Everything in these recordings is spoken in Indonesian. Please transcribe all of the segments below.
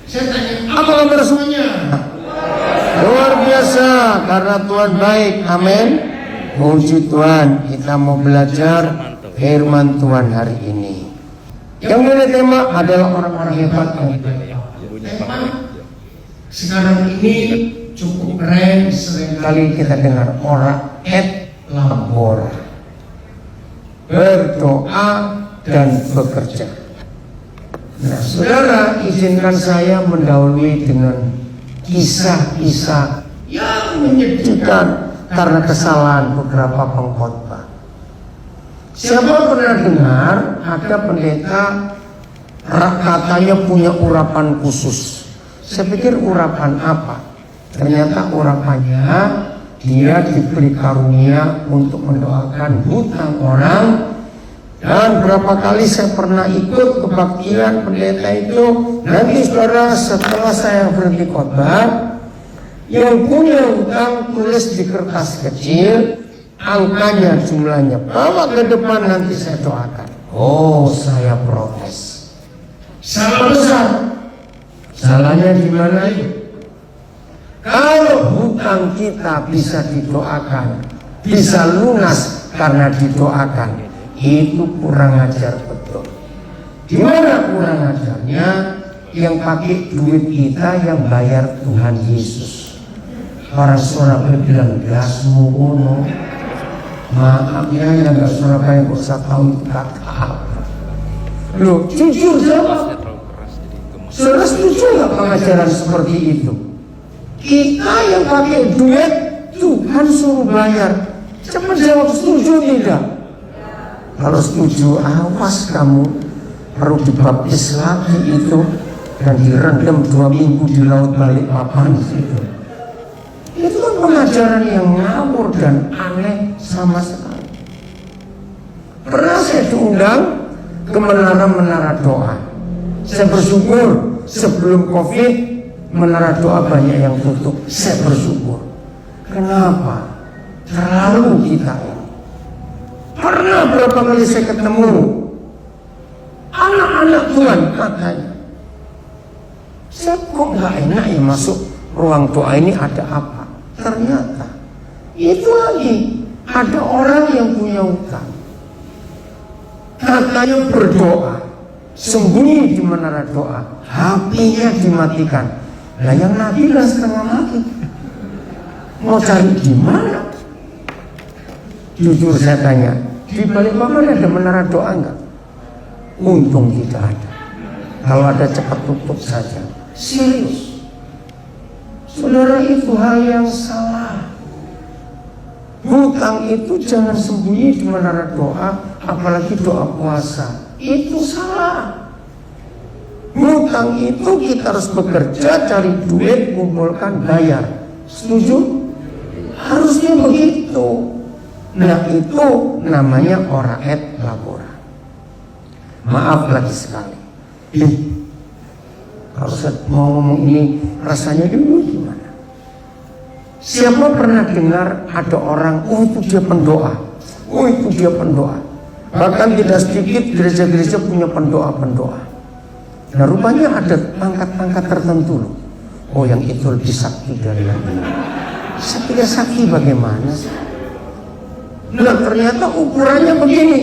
Saya tanya, apa kabar semuanya? Luar biasa, karena Tuhan baik. Amin. Puji Tuhan, kita mau belajar firman Tuhan hari ini. Yang mulai tema adalah orang-orang hebat. Tema sekarang ini cukup keren. Seringkali kita dengar orang et labora, berdoa dan bekerja. Nah, saudara, izinkan saya mendahului dengan kisah-kisah yang menyedihkan karena kesalahan beberapa pengkhotbah. Siapa pernah dengar ada pendeta katanya punya urapan khusus? Saya pikir urapan apa? Ternyata urapannya dia diberi karunia untuk mendoakan hutang orang. Dan berapa kali saya pernah ikut kebaktian pendeta itu. Nanti saudara, setelah saya berhenti khotbah, yang punya hutang tulis di kertas kecil, angkanya, jumlahnya, bawa ke depan, nanti saya doakan. Oh, saya protes. Salah besar. Salahnya di mana itu? Kalau hutang kita bisa didoakan, bisa lunas karena didoakan, itu kurang ajar betul. Di mana kurang ajarnya? Yang pakai duit kita yang bayar Tuhan Yesus. Orang Surabaya bilang gasmu ono. Maaf ya, yang gak Surabaya gak usah tahu itu kata apa. Loh, jujur jawab. Saudara setuju gak pengajaran seperti itu? Kita yang pakai duit, Tuhan suruh bayar. Cepat jawab, setuju tidak? Kalau setuju, awas kamu, perlu dibaptis lagi itu dan direndam 2 minggu di laut Balikpapan itu. Itu kan pengajaran yang ngawur dan aneh sama sekali. Pernah saya diundang ke menara doa. Saya bersyukur sebelum COVID menara doa banyak yang tutup. Saya bersyukur. Kenapa? Terlalu kita ini. Pernah berapa kali saya ketemu anak-anak Tuhan katanya, saya kok gak enak ya masuk ruang doa ini, ada apa? Ternyata itu lagi ada orang yang punya utang, katanya berdoa sembunyi di menara doa, HP-nya dimatikan. Lah yang Nabi kan setengah mati, mau cari di mana? Jujur saya tanya, di Balikpapan ada menara doa enggak? Untung tidak ada. Kalau ada cepat tutup saja. Serius. Saudara, itu hal yang salah. Hutang itu jangan sembunyi di menara doa, apalagi doa puasa. Itu salah. Hutang itu kita harus bekerja, cari duit, kumpulkan, bayar. Setuju? Harusnya begitu. Nah, itu namanya ora et labora. Maaf lagi sekali. Kalau saya mau ngomong ini rasanya dulu gimana? Siapa pernah dengar ada orang, oh itu dia pendoa, oh itu dia pendoa. Bahkan tidak sedikit gereja-gereja punya pendoa-pendoa. Nah, rupanya ada pangkat-pangkat tertentu loh. Oh, yang itu lebih sakti dari yang ini. Saya pikir sakti bagaimana sih? Nah, ternyata ukurannya begini.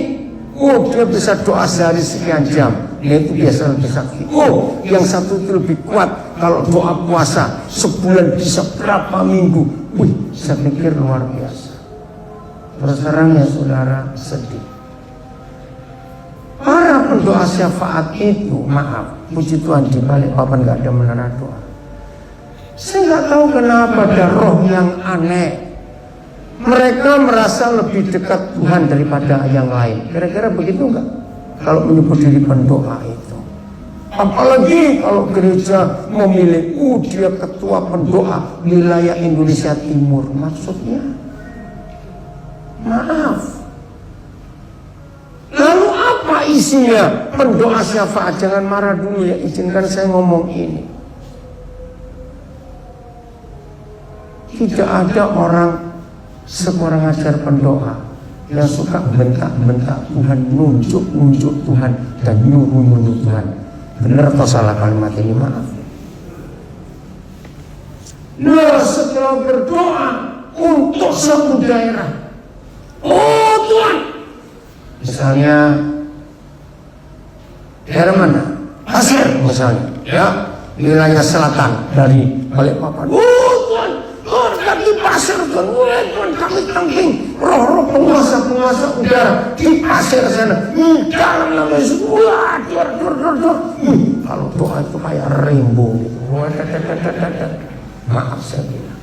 Oh, dia bisa doa sehari sekian jam. Nah, itu biasa lebih sakti. Oh, yang satu itu lebih kuat. Kalau doa puasa sebulan bisa berapa minggu. Wih, saya pikir luar biasa. Terus terang ya saudara, sedih. Para pendoa syafaat itu, maaf, puji Tuhan di Balikpapan gak ada menara doa. Saya gak tahu kenapa ada roh yang aneh. Mereka merasa lebih dekat Tuhan daripada yang lain. Kira-kira begitu enggak? Kalau menyebut diri pendoa itu. Apalagi kalau gereja memilih, dia ketua pendoa wilayah Indonesia Timur. Maksudnya, maaf. Lalu apa isinya pendoa syafaat? Jangan marah dulu ya, izinkan saya ngomong ini. Tidak ada orang sekurang ajar pendoa yang suka bentak-bentak Tuhan, nunjuk Tuhan, dan nyuruh Tuhan. Benar atau salah kalimat ini? Maaf. Nah, setelah berdoa untuk satu daerah, oh Tuhan, misalnya daerah mana? Pasir misalnya, ya, wilayah selatan dari Balikpapan. Oh Tuhan, berkati pasir Tuhan, Tuhan kami tamping roh-roh penguasa udara di pasir sana. Dalam nama Yesus, wah, kalau doa itu kayak rainbow gitu. Maaf saya bilang,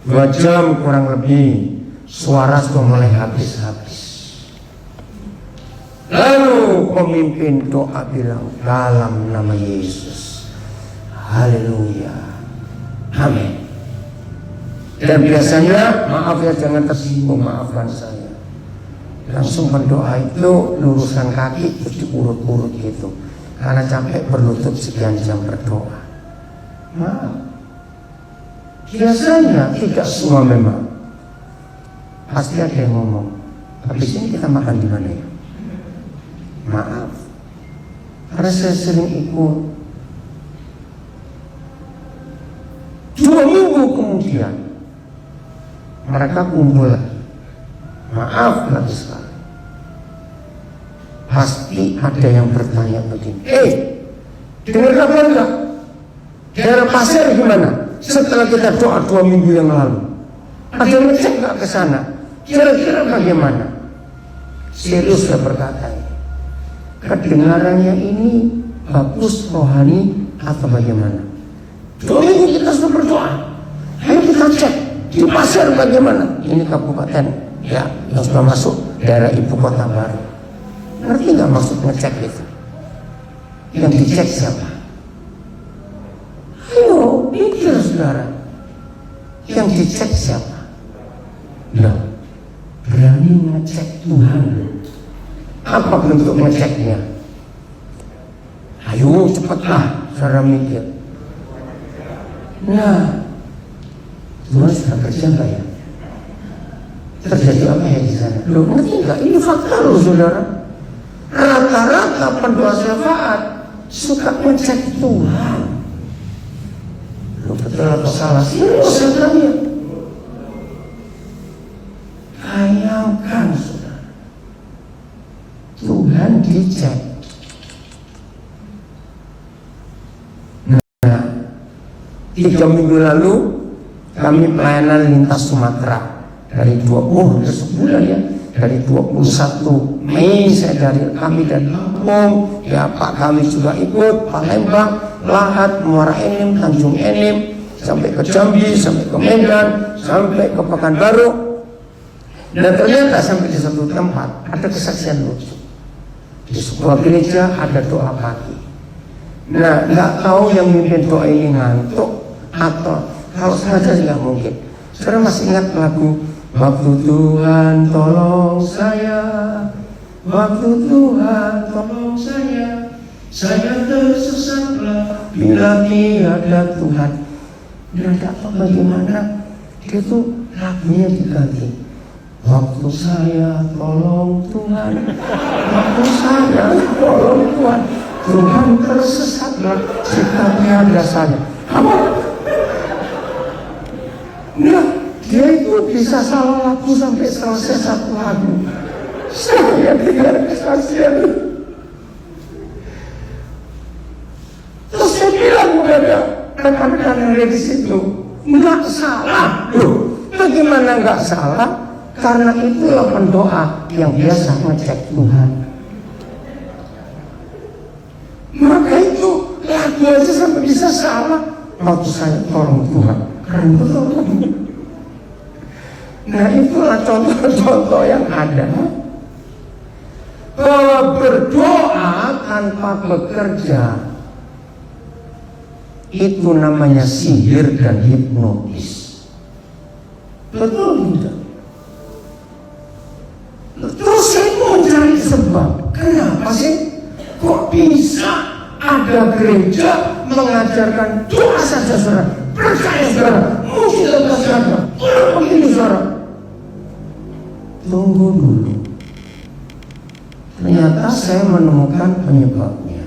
2 jam kurang lebih suara sudah mulai habis. Lalu pemimpin doa bilang, dalam nama Yesus, haleluya, amin. Dan biasanya, maaf ya, jangan tersinggung, maafkan saya, langsung berdoa itu lurusan kaki itu diurut-urut gitu, karena capek berlutut sekian jam berdoa. Maaf, biasanya tidak semua memang. Pasti ada yang ngomong, habis ini kita makan di mana ya? Maaf, karena saya sering ikut. 2 minggu kemudian mereka kumpul lagi. Maaf lagi sekali. Pasti ada yang bertanya begini, dengar kabar enggak? Daerah pasir gimana? Setelah kita doa 2 minggu yang lalu, ada yang ngecek nggak ke sana? Kira-kira bagaimana? Serius saya berkata ini. Kedengarannya ini bagus rohani atau bagaimana? 2 minggu kita sudah berdoa. Ayo kita cek di pasir bagaimana? Ini kabupaten ya yang sudah masuk daerah ibu kota baru. Ngerti nggak maksud ngecek itu? Yang dicek siapa? Ayo pikir saudara. Yang dicek siapa? Loh, berani ngecek Tuhan. Apa bentuk ngeceknya? Ayo cepatlah, saudara mikir. Nah, Tuhan sudah kerja nggak ya? Terjadi apa ya di sana? Loh, ngerti nggak? Ini fakta loh saudara. Rata-rata pendoa syafaat suka ngecek Tuhan. Loh, betul atau salah? Serius saudaranya. Bayangkan saudara, Tuhan dicek. Nah, 3 minggu lalu kami pelayanan lintas Sumatera dari sebulan ya, dari 21 Mei kami dari Lampung, ya Pak kami juga ikut, Palembang, Lahat, Muara Enim, Tanjung Enim, sampai ke Jambi, sampai ke Medan, sampai ke Pekanbaru. Dan ternyata sampai di satu tempat ada kesaksian lucu. Di sebuah gereja ada doa pagi. Nah, nggak tahu yang mimpin doa ini ngantuk atau kalau sengaja nggak mungkin. Saudara masih ingat lagu Waktu Tuhan tolong saya, waktu Tuhan tolong saya tersesatlah bila tiada Tuhan. Dan nggak tahu bagaimana dia tuh lagunya diganti. Waktu saya tolong Tuhan, waktu saya tolong Tuhan, Tuhan tersesatlah jika tiada saya. Apa? Nah, dia itu bisa salah lagu sampai selesai satu lagu. Saya dengar kesaksian. Terus saya bilang kepada rekan-rekan yang ada di situ, nggak salah. Loh, bagaimana nggak salah? Karena itulah pendoa yang biasa ngecek Tuhan. Maka itu lagu aja sampai bisa salah. Waktu saya tolong Tuhan, keren betul. Nah itulah contoh-contoh yang ada bahwa berdoa tanpa bekerja itu namanya sihir dan hipnotis. Betul tidak? Terus saya mau cari sebab, kenapa sih kok bisa ada gereja mengajarkan doa saja saudara, percaya saudara, mujizat saudara, begini saudara. Tunggu dulu, ternyata saya menemukan penyebabnya.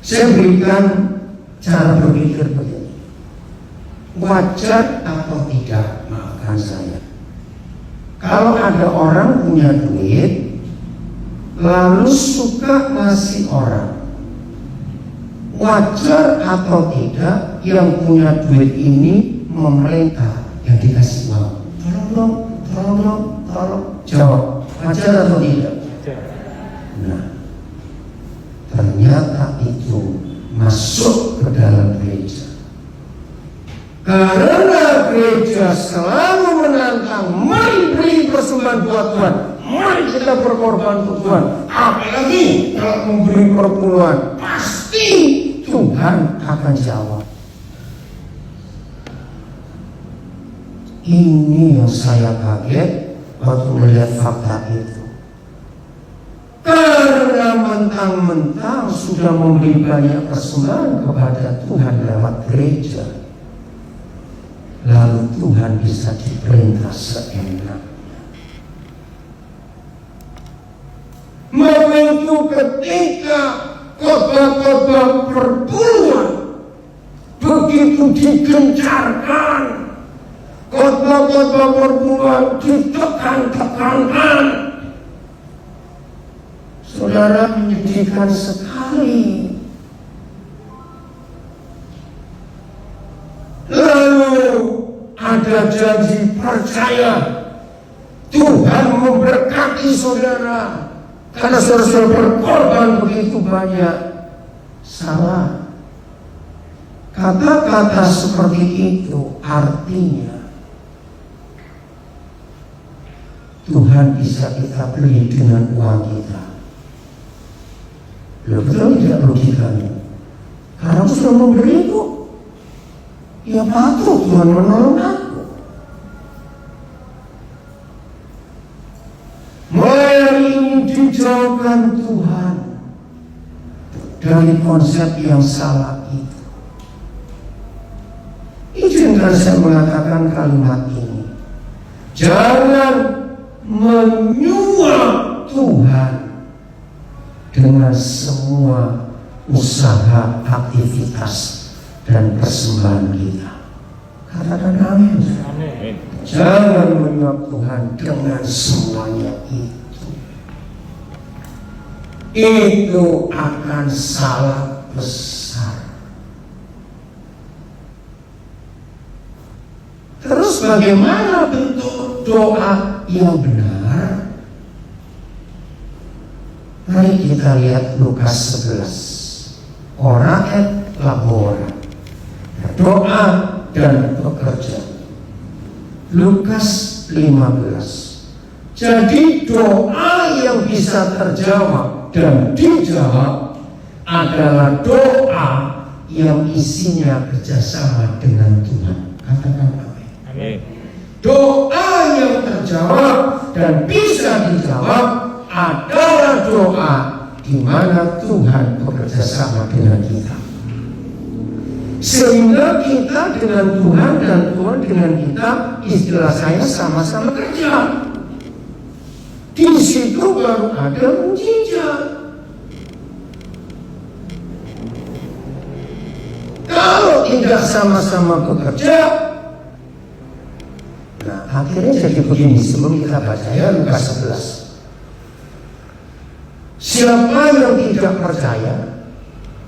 Saya berikan cara berpikir begini. Wajar atau tidak, maafkan saya, kalau ada orang punya duit lalu suka ngasih orang, wajar atau tidak yang punya duit ini memerintah yang dikasih uang, tolong dong, tolong dong, tolong. Jawab, wajar atau tidak? Nah, ternyata itu masuk ke dalam gereja. Karena gereja selalu menantang, mari beri persembahan buat Tuhan, mari kita berkorban untuk Tuhan. Apalagi kalau memberi perpuluhan, pasti Tuhan akan jawab. Ini yang saya kaget waktu melihat fakta itu. Karena mentang-mentang sudah memberi banyak persembahan kepada Tuhan lewat gereja, lalu Tuhan bisa diperintah seenaknya. Begitu ketika khotbah-khotbah perpuluhan begitu digencarkan, khotbah-khotbah perpuluhan ditekan-tekankan, saudara, menyedihkan sekali. Lalu ada janji percaya, Tuhan memberkati saudara karena saudara berkorban begitu banyak. Salah. Kata-kata seperti itu artinya Tuhan bisa kita beli dengan uang kita. Betul tidak logikanya? Karena aku sudah memberi itu, ya patut Tuhan menolong aku. Mari ini dijauhkan Tuhan dari konsep yang salah itu. Izinkan saya mengatakan kalimat ini. Jangan menyuap Tuhan dengan semua usaha, aktivitas, dan persembahan kita. Katakan amin. Jangan menyuap Tuhan dengan semuanya itu. Itu akan salah besar. Terus bagaimana bentuk doa yang benar? Mari kita lihat Lukas 11. Ora et labora, doa dan bekerja. Lukas 15. Jadi doa yang bisa terjawab dan dijawab adalah doa yang isinya kerjasama dengan Tuhan. Katakan amin. Doa yang terjawab dan bisa dijawab adalah doa di mana Tuhan bekerja sama dengan kita, sehingga kita dengan Tuhan dan Tuhan dengan kita, istilah saya sama-sama kerja. Di situ baru ada mujizat. Kalau tidak sama-sama bekerja, nah akhirnya jadi begini. Sebelum kita baca ya Lukas 11. Siapa yang tidak percaya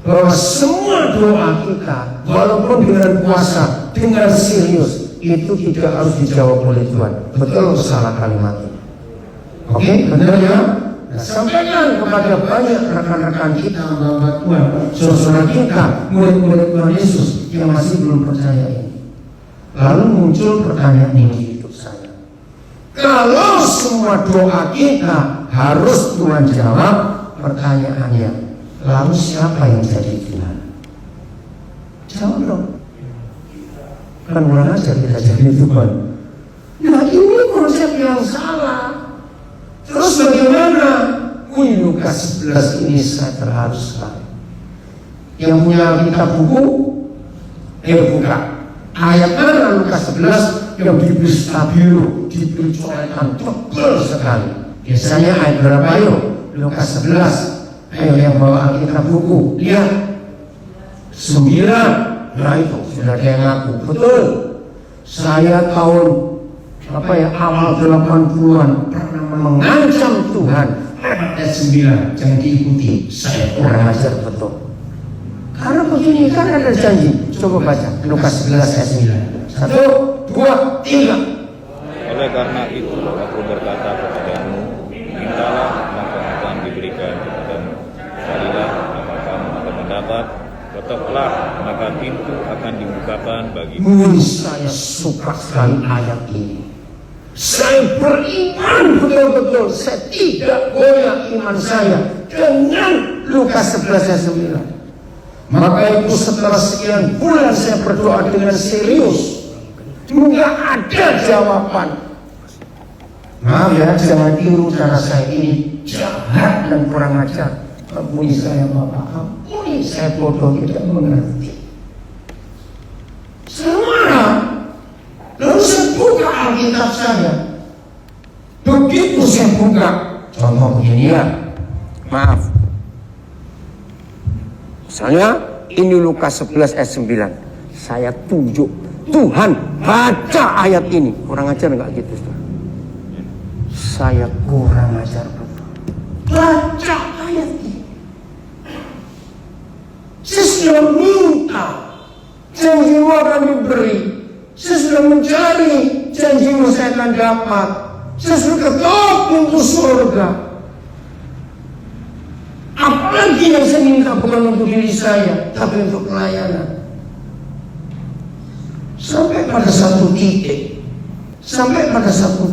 bahwa semua doa kita, walaupun dengan puasa, dengan serius, itu tidak harus dijawab oleh Tuhan. Betul atau salah kalimat ini? Oke, benar ya? Nah, sampaikan kepada banyak rekan-rekan kita bahwa Tuhan, saudara kita, murid-murid Tuhan Yesus yang masih belum percaya ini. Lalu muncul pertanyaan ini di hidup saya. Kalau semua doa kita harus Tuhan jawab, pertanyaannya, lalu siapa yang jadi Tuhan? Jawab dong. Kan kurang ajar kita jadi Tuhan. Nah ini konsep yang salah. Terus bagaimana? Lukas 11 ini saya terharu sekali. Yang punya Alkitab buku, buka. Ayat mana Lukas 11 yang diberi stabilo, diberi coretan tebal sekali. Biasanya ayat berapa yuk? Lukas 11. Ayo yang bawa Alkitab buku, lihat. 9. Nah itu sudah ada yang ngaku. Betul. Saya tahun awal 80-an pernah mengancam Tuhan. Ayat 9, jangan diikuti. Saya Kurang ajar betul. Karena begini kan ada janji. Coba baca Lukas 11 ayat 9. 1, 2, 3. Oleh karena itu aku berkata kepadamu, mintalah maka akan diberikan kepadamu, carilah maka kamu akan mendapat, ketoklah maka pintu akan dibukakan bagimu. Saya suka sekali ayat ini. Saya beriman betul-betul. Saya tidak goyah iman saya dengan Lukas 11 ayat 9. Maka itu setelah sekian bulan saya berdoa dengan serius, nggak ada jawaban. Maaf ya, jangan tiru cara saya ini jahat dan kurang ajar. Ampuni saya Bapak, ampuni saya bodoh tidak mengerti. Saya marah. Lalu saya buka Alkitab saya. Begitu saya buka, contoh begini ya, maaf. Misalnya ini Lukas 11 ayat 9. Saya tunjuk, Tuhan baca ayat ini. Kurang ajar nggak gitu? Saya kurang ajar betul. Baca ayat ini. Saya sudah minta, janjimu akan diberi. Saya sudah mencari, janjimu saya akan dapat. Saya sudah ketok pintu surga. Apalagi yang saya minta bukan untuk diri saya, tapi untuk pelayanan. Sampai pada satu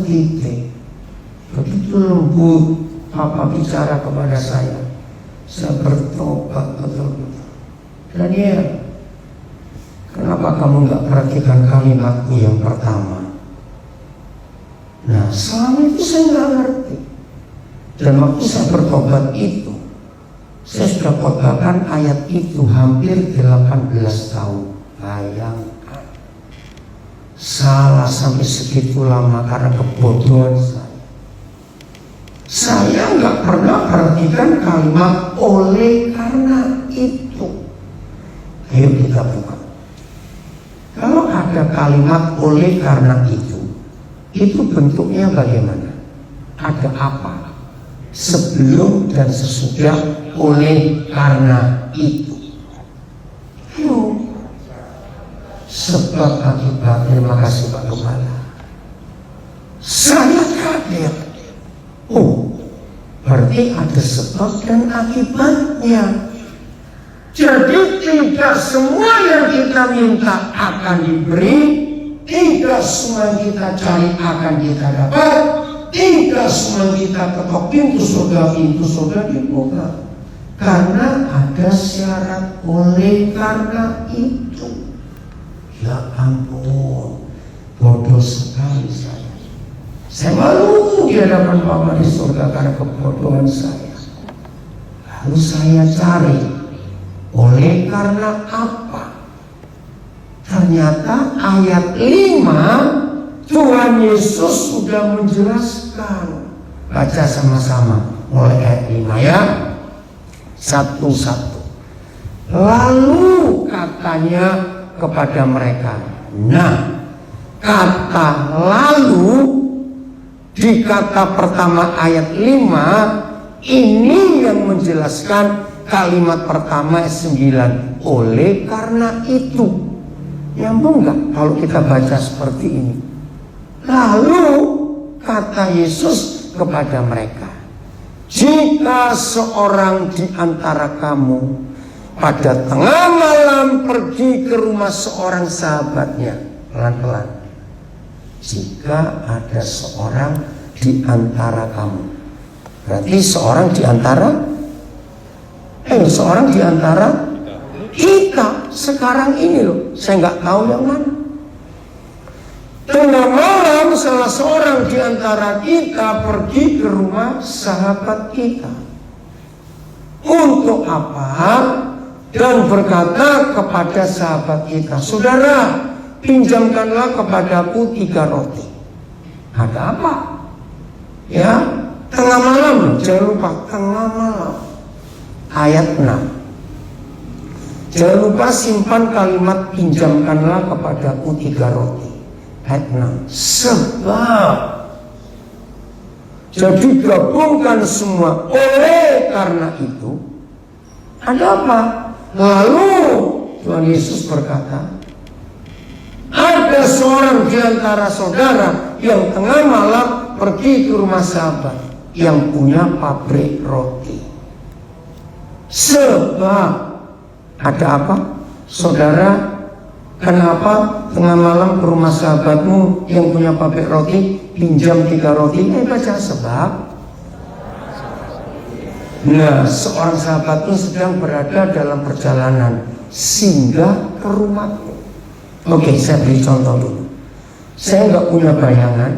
titik, begitu lembut Papa bicara kepada saya bertobat betul-betul. Daniel, kenapa kamu nggak perhatikan kalimatku yang pertama? Nah, selama itu saya nggak ngerti. Dan waktu saya bertobat itu, saya sudah khotbahkan ayat itu hampir 18 tahun. Bayangkan. Salah sampai segitu lama karena kebodohan saya. Saya nggak pernah perhatikan kalimat oleh karena itu. Ayo kita buka. Kalau ada kalimat oleh karena itu bentuknya bagaimana? Ada apa? Sebelum dan sesudah oleh karena itu. Ayo. Sebab akibat. Terima kasih Pak Kepala. Saya kaget. Oh, berarti ada sebab dan akibatnya. Jadi tidak semua yang kita minta akan diberi, tidak semua yang kita cari akan kita dapat, tidak semua yang kita ketok pintu surga dibuka. Karena ada syarat oleh karena itu. Ya ampun, bodoh sekali saya. Saya malu di hadapan Bapa di surga karena kebodohan saya. Lalu saya cari, oleh karena apa? Ternyata ayat 5 Tuhan Yesus sudah menjelaskan. Baca sama-sama mulai ayat 5 ya. Satu-satu. Lalu katanya kepada mereka. Nah, kata lalu di kata pertama ayat 5 ini yang menjelaskan kalimat pertama ayat 9. Oleh karena itu. Nyambung nggak kalau kita baca seperti ini? Lalu kata Yesus kepada mereka, jika seorang di antara kamu pada tengah malam pergi ke rumah seorang sahabatnya, pelan-pelan. Jika ada seorang di antara kamu, berarti seorang di antara kita sekarang ini loh. Saya nggak tahu yang mana. Tengah malam salah seorang di antara kita pergi ke rumah sahabat kita. Untuk apa? Dan berkata kepada sahabat kita, saudara, pinjamkanlah kepadaku 3 roti. Ada apa? Ya, tengah malam, jangan lupa tengah malam. Ayat 6. Jangan lupa simpan kalimat pinjamkanlah kepadaku 3 roti. Ayat 6. Sebab. Jadi gabungkan semua. Oleh karena itu, ada apa? Lalu Tuhan Yesus berkata, ada seorang di antara saudara yang tengah malam pergi ke rumah sahabat yang punya pabrik roti. Sebab ada apa? Saudara, kenapa tengah malam ke rumah sahabatmu yang punya pabrik roti, pinjam 3 roti? Baca sebab. Nah, seorang sahabatmu sedang berada dalam perjalanan singgah ke rumahku. Oke, saya beri contoh dulu. Saya nggak punya bayangan,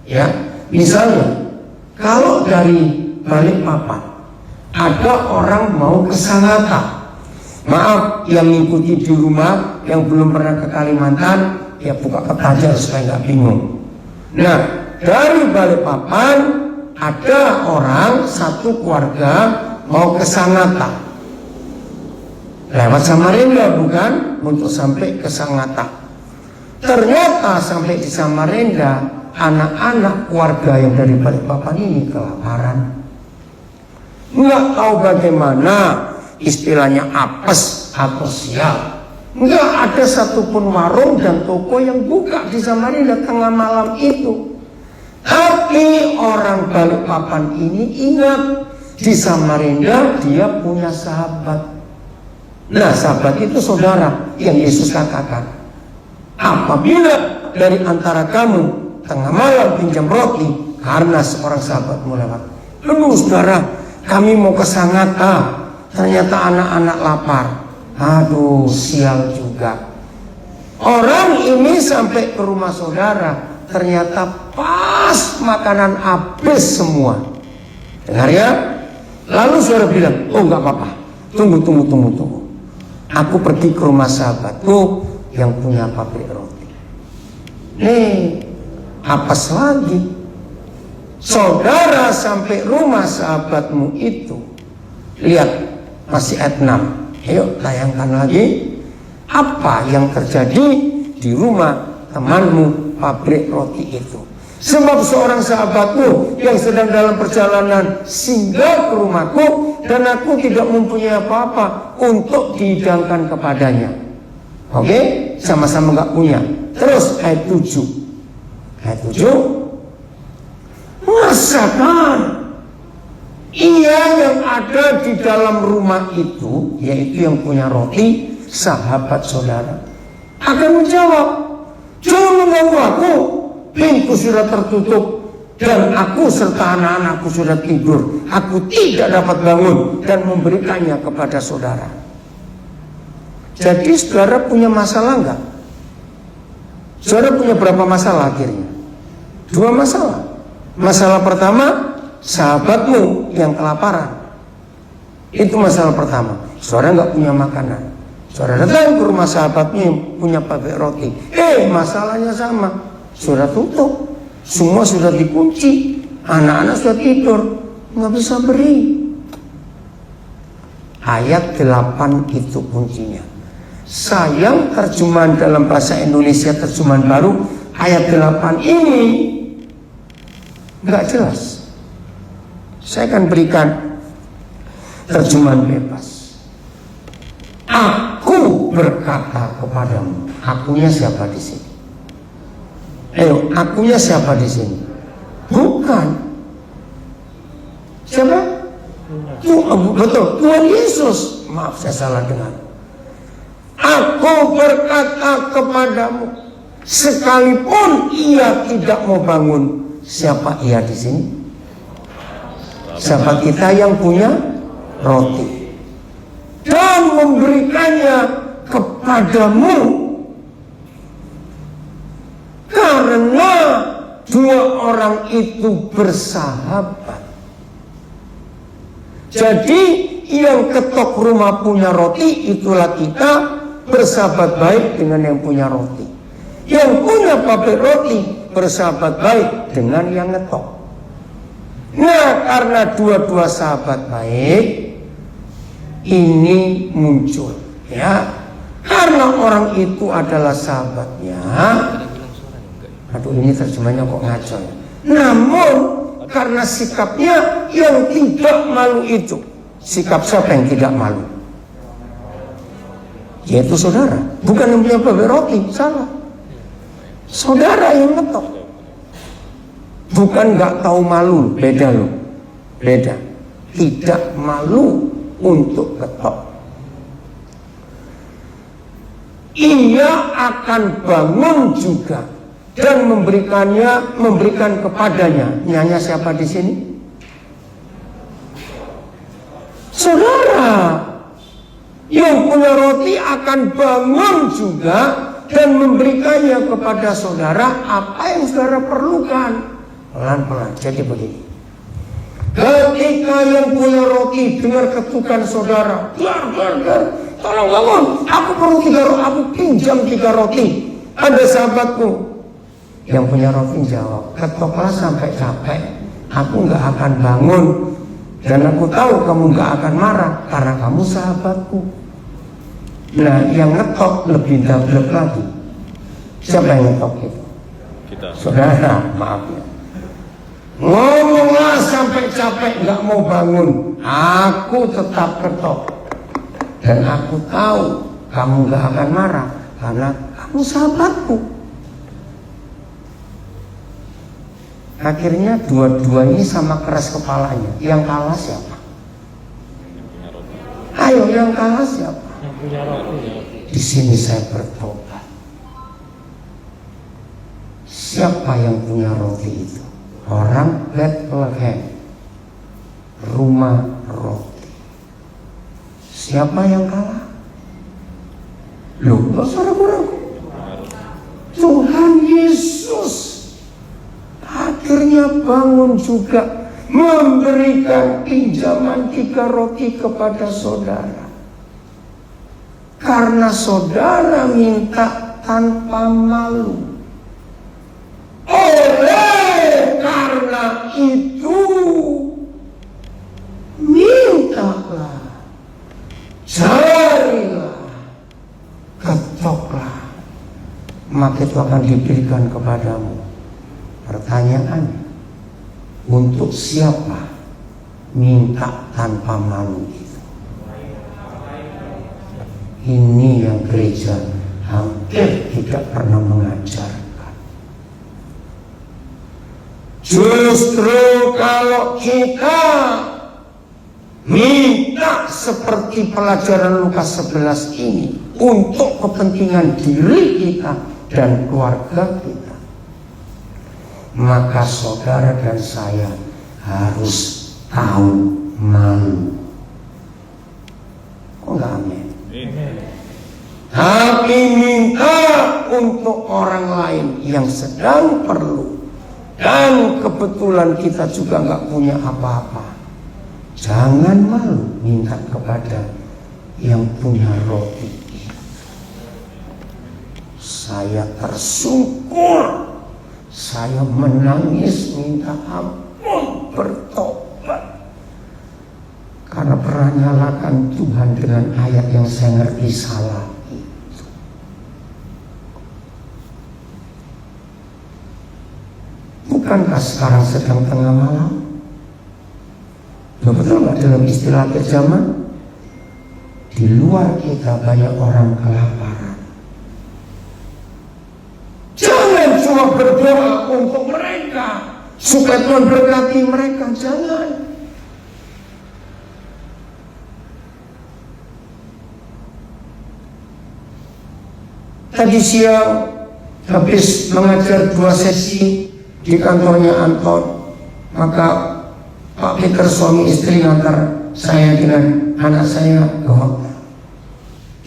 ya. Misalnya, kalau dari Balikpapan ada orang mau ke Sangatta, maaf, yang mengikuti di rumah, yang belum pernah ke Kalimantan, ya buka peta aja supaya nggak bingung. Nah, dari Balikpapan ada orang, satu keluarga mau ke Sangatta, lewat Samarinda bukan, untuk sampai ke Sangatta. Ternyata sampai di Samarinda, anak-anak keluarga yang dari Balikpapan ini kelaparan. Nggak tahu bagaimana, istilahnya apes atau sial. Nggak ada satupun warung dan toko yang buka di Samarinda tengah malam itu. Tapi orang Balikpapan ini ingat, di Samarinda dia punya sahabat. Nah, sahabat itu saudara yang Yesus katakan, apabila dari antara kamu tengah malam pinjam roti karena seorang sahabatmu lewat, lalu saudara, kami mau ke Sangatta, ternyata anak-anak lapar. Aduh, sial juga. Orang ini sampai ke rumah saudara, ternyata pas makanan habis semua. Dengar ya? Lalu saudara bilang, oh nggak apa-apa, tunggu. Aku pergi ke rumah sahabatku yang punya pabrik roti. Nih, apes lagi. Saudara sampai rumah sahabatmu itu, lihat masih ayat 6. Ayo tayangkan lagi. Apa yang terjadi di rumah temanmu pabrik roti itu? Sebab seorang sahabatmu yang sedang dalam perjalanan singgah ke rumahku, dan aku tidak mempunyai apa-apa untuk dihidangkan kepadanya. Oke, sama-sama nggak punya. Terus ayat 7. Ayat 7. Masakan ia yang ada di dalam rumah itu, yaitu yang punya roti, sahabat saudara, akan menjawab, jangan mengganggu aku, pintu sudah tertutup dan aku serta anak-anakku sudah tidur. Aku tidak dapat bangun dan memberikannya kepada saudara. Jadi saudara punya masalah enggak? Saudara punya berapa masalah akhirnya? 2 masalah. Masalah pertama, sahabatmu yang kelaparan. Itu masalah pertama. Saudara nggak punya makanan. Saudara datang ke rumah sahabatnya yang punya pabrik roti. Masalahnya sama. Sudah tutup, semua sudah dikunci, anak-anak sudah tidur, nggak bisa beri. Ayat 8 itu kuncinya. Sayang terjemahan dalam bahasa Indonesia, terjemahan baru, ayat 8 ini nggak jelas. Saya akan berikan terjemahan bebas. Aku berkata kepadamu, akunya siapa di sini? Ayo, akunya siapa di sini? Bukan. Siapa? Betul, Tuhan Yesus. Maaf, saya salah dengar. Aku berkata kepadamu, sekalipun ia tidak mau bangun. Siapa ia di sini? Siapa kita yang punya roti dan memberikannya kepadamu. Karena 2 orang itu bersahabat. Jadi yang ketok rumah punya roti, itulah kita bersahabat baik dengan yang punya roti. Yang punya pabrik roti bersahabat baik dengan yang ngetok. Nah, karena dua-dua sahabat baik, ini muncul. Ya, karena orang itu adalah sahabatnya. Aduh, ini terjemahnya kok ngaco ya. Namun karena sikapnya yang tidak malu itu. Sikap siapa yang tidak malu? Yaitu saudara. Bukan yang punya pabrik roti, salah. Saudara yang ngetok. Bukan nggak tahu malu, beda loh. Beda. Tidak malu untuk ketok. Ia akan bangun juga dan memberikan kepadanya. Nyanyi siapa di sini? Saudara yang punya roti akan bangun juga dan memberikannya kepada saudara apa yang saudara perlukan. Pelan-pelan. Jadi begini. Ketika yang punya roti dengar ketukan saudara, tolong bangun, aku perlu 3 roti, aku pinjam 3 roti. Ada sahabatku yang punya roti jawab, ketoklah sampai capek, aku nggak akan bangun. Dan aku tahu kamu nggak akan marah karena kamu sahabatku. Nah, yang ngetok lebih dablek lagi. Siapa yang ngetok itu? Kita. Saudara, maaf ya. Ngomonglah sampai capek nggak mau bangun, aku tetap ketok. Dan aku tahu kamu nggak akan marah karena kamu sahabatku. Akhirnya dua-duanya sama keras kepalanya. Yang kalah siapa? Ayo, yang kalah siapa? Yang punya roti. Di sini saya bertobat. Siapa yang punya roti itu? Orang Bethlehem, rumah roti. Siapa yang kalah? Loh, saudara-saudaraku, Tuhan Yesus akhirnya bangun juga memberikan pinjaman 3 roti kepada saudara. Karena saudara minta tanpa malu. Oleh karena itu, mintalah, carilah, ketoklah, maka itu akan diberikan kepadamu. Pertanyaan, untuk siapa minta tanpa malu itu? Ini yang gereja hampir tidak pernah mengajarkan. Justru kalau kita minta seperti pelajaran Lukas 11 ini untuk kepentingan diri kita dan keluarga kita, maka saudara dan saya harus tahu malu. Kok enggak amin? Tapi minta untuk orang lain yang sedang perlu. Dan kebetulan kita juga nggak punya apa-apa. Jangan malu minta kepada yang punya roti. Saya tersungkur, saya menangis minta ampun, bertobat. Karena pernah nyalakan Tuhan dengan ayat yang saya ngerti salah. Bukankah sekarang sedang tengah malam? Betul nggak dalam istilah kejaman? Di luar kita banyak orang kelaparan. Jangan cuma berdoa untuk mereka supaya Tuhan berkati mereka, jangan. Tadi siang habis mengajar 2 sesi di kantornya Anton, maka Pak Peter suami istri ngantar saya dengan anak saya ke hotel.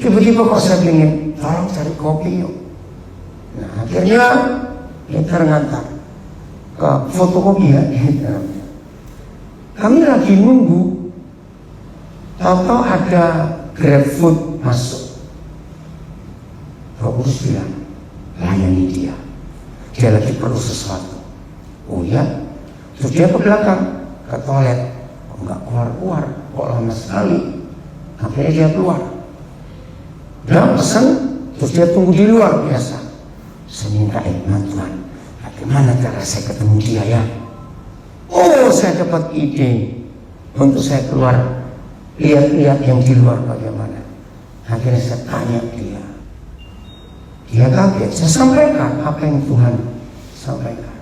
Tiba-tiba kok saya ingin tolong cari kopi yuk. Nah, akhirnya Peter ngantar ke fotokopi ya. Kami lagi nunggu, tahu-tahu ada GrabFood masuk. Pak Urus bilang, layani dia, dia lagi perlu sesuatu. Oh ya, terus dia ke belakang, ke toilet, kok nggak keluar-keluar, kok lama sekali. Akhirnya dia keluar. Dia pesan, terus dia tunggu di luar biasa. Saya minta Tuhan, bagaimana cara saya ketemu dia ya? Oh, saya dapat ide untuk saya keluar, lihat-lihat yang di luar bagaimana. Akhirnya saya tanya dia. Dia kaget, saya sampaikan apa yang Tuhan sampaikan.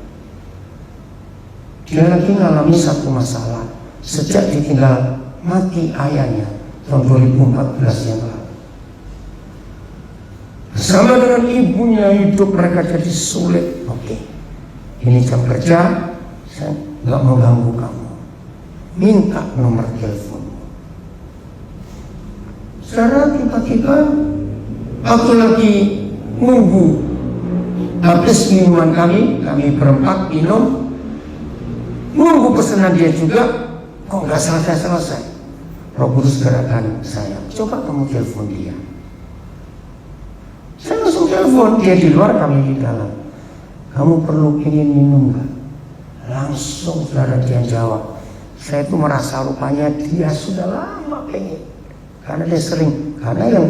Dia lagi mengalami satu masalah sejak ditinggal mati ayahnya tahun 2014 yang lalu. Bersama dengan ibunya hidup mereka jadi sulit. Oke, ini jam kerja, saya nggak mau ganggu kamu. Minta nomor teleponmu. Secara tiba-tiba waktu lagi nunggu habis minuman kami berempat minum, nunggu pesanan dia juga, kok nggak selesai. Roh Kudus gerakan saya, coba kamu telepon dia. Saya langsung telepon, dia di luar, kami di dalam. Kamu perlu ingin minum nggak? Langsung saudara dia jawab. Saya itu merasa rupanya dia sudah lama pengen, karena dia sering, karena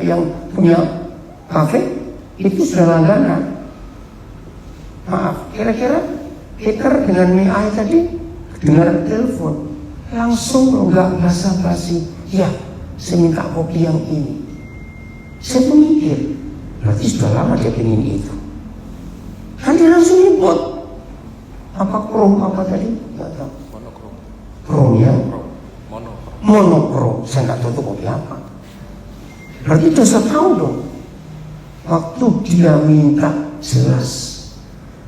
yang punya kafe itu sudah langganan. Maaf, kira-kira Peter dengan Mi Ai tadi dengar telepon, langsung nggak basa-basi. Ya, saya minta kopi yang ini. Saya tuh mikir, berarti sudah lama dia pengen itu. Kan dia langsung nyebut apa krom apa tadi? Nggak tahu. Krom ya? Monokrom. Saya nggak tahu itu kopi apa. Berarti sudah saya tahu dong. Waktu dia minta jelas,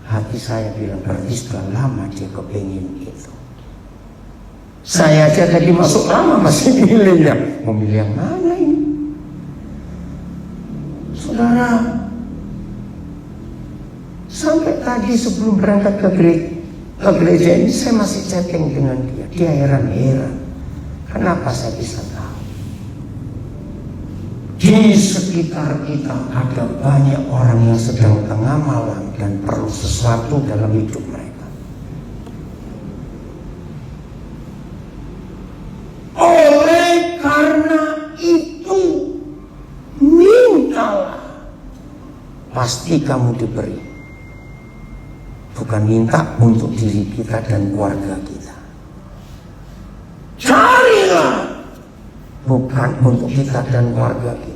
hati saya bilang berarti sudah lama dia kepengin itu. Saya aja tadi masuk lama masih milihnya. Mau milih yang mana ini? Saudara, sampai tadi sebelum berangkat ke gereja ini saya masih chatting dengan dia. Dia heran-heran. Kenapa saya bisa tahu? Di sekitar kita ada banyak orang yang sedang tengah malam dan perlu sesuatu dalam hidup mereka. Oleh karena itu, mintalah, pasti kamu diberi. Bukan minta untuk diri kita dan keluarga kita. Carilah, bukan untuk kita dan keluarga kita.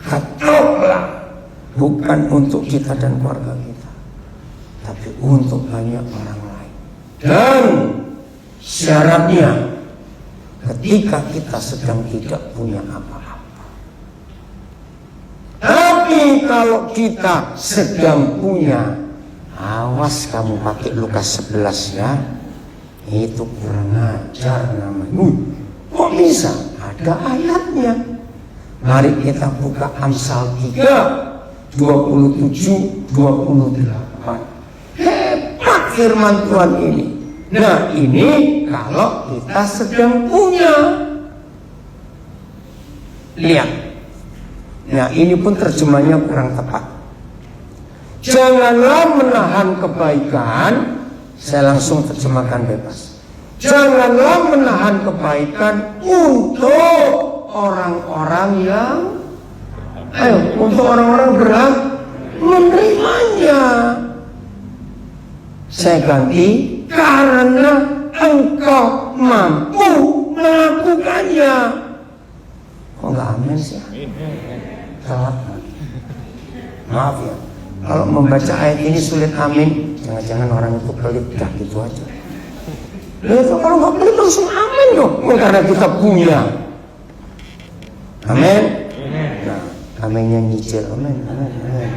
Ketoplah, bukan untuk kita dan keluarga kita, tapi untuk banyak orang lain. Dan syaratnya, ketika kita sedang tidak punya apa-apa. Tapi kalau kita sedang punya, awas kamu pakai Lukas 11 ya. Itu kurang ajar namanya. Kok bisa? Ada ayatnya. Mari kita buka Amsal 3, 27, 28. Hebat firman Tuhan ini. Nah, ini kalau kita sedang punya. Lihat. Nah, ini pun terjemahnya kurang tepat. Janganlah menahan kebaikan. Saya langsung terjemahkan bebas. Janganlah menahan kebaikan untuk orang-orang yang untuk orang-orang berhak menerimanya. Saya ganti, karena engkau mampu melakukannya. Kok nggak amin sih? Salah. Maaf ya. Kalau membaca ayat ini sulit amin, jangan-jangan orang itu pelit, dah gitu aja. Itu kalau nggak pelit langsung amin dong, karena kita punya. Amin. Nah, aminnya nyicil, amin, amin, amin.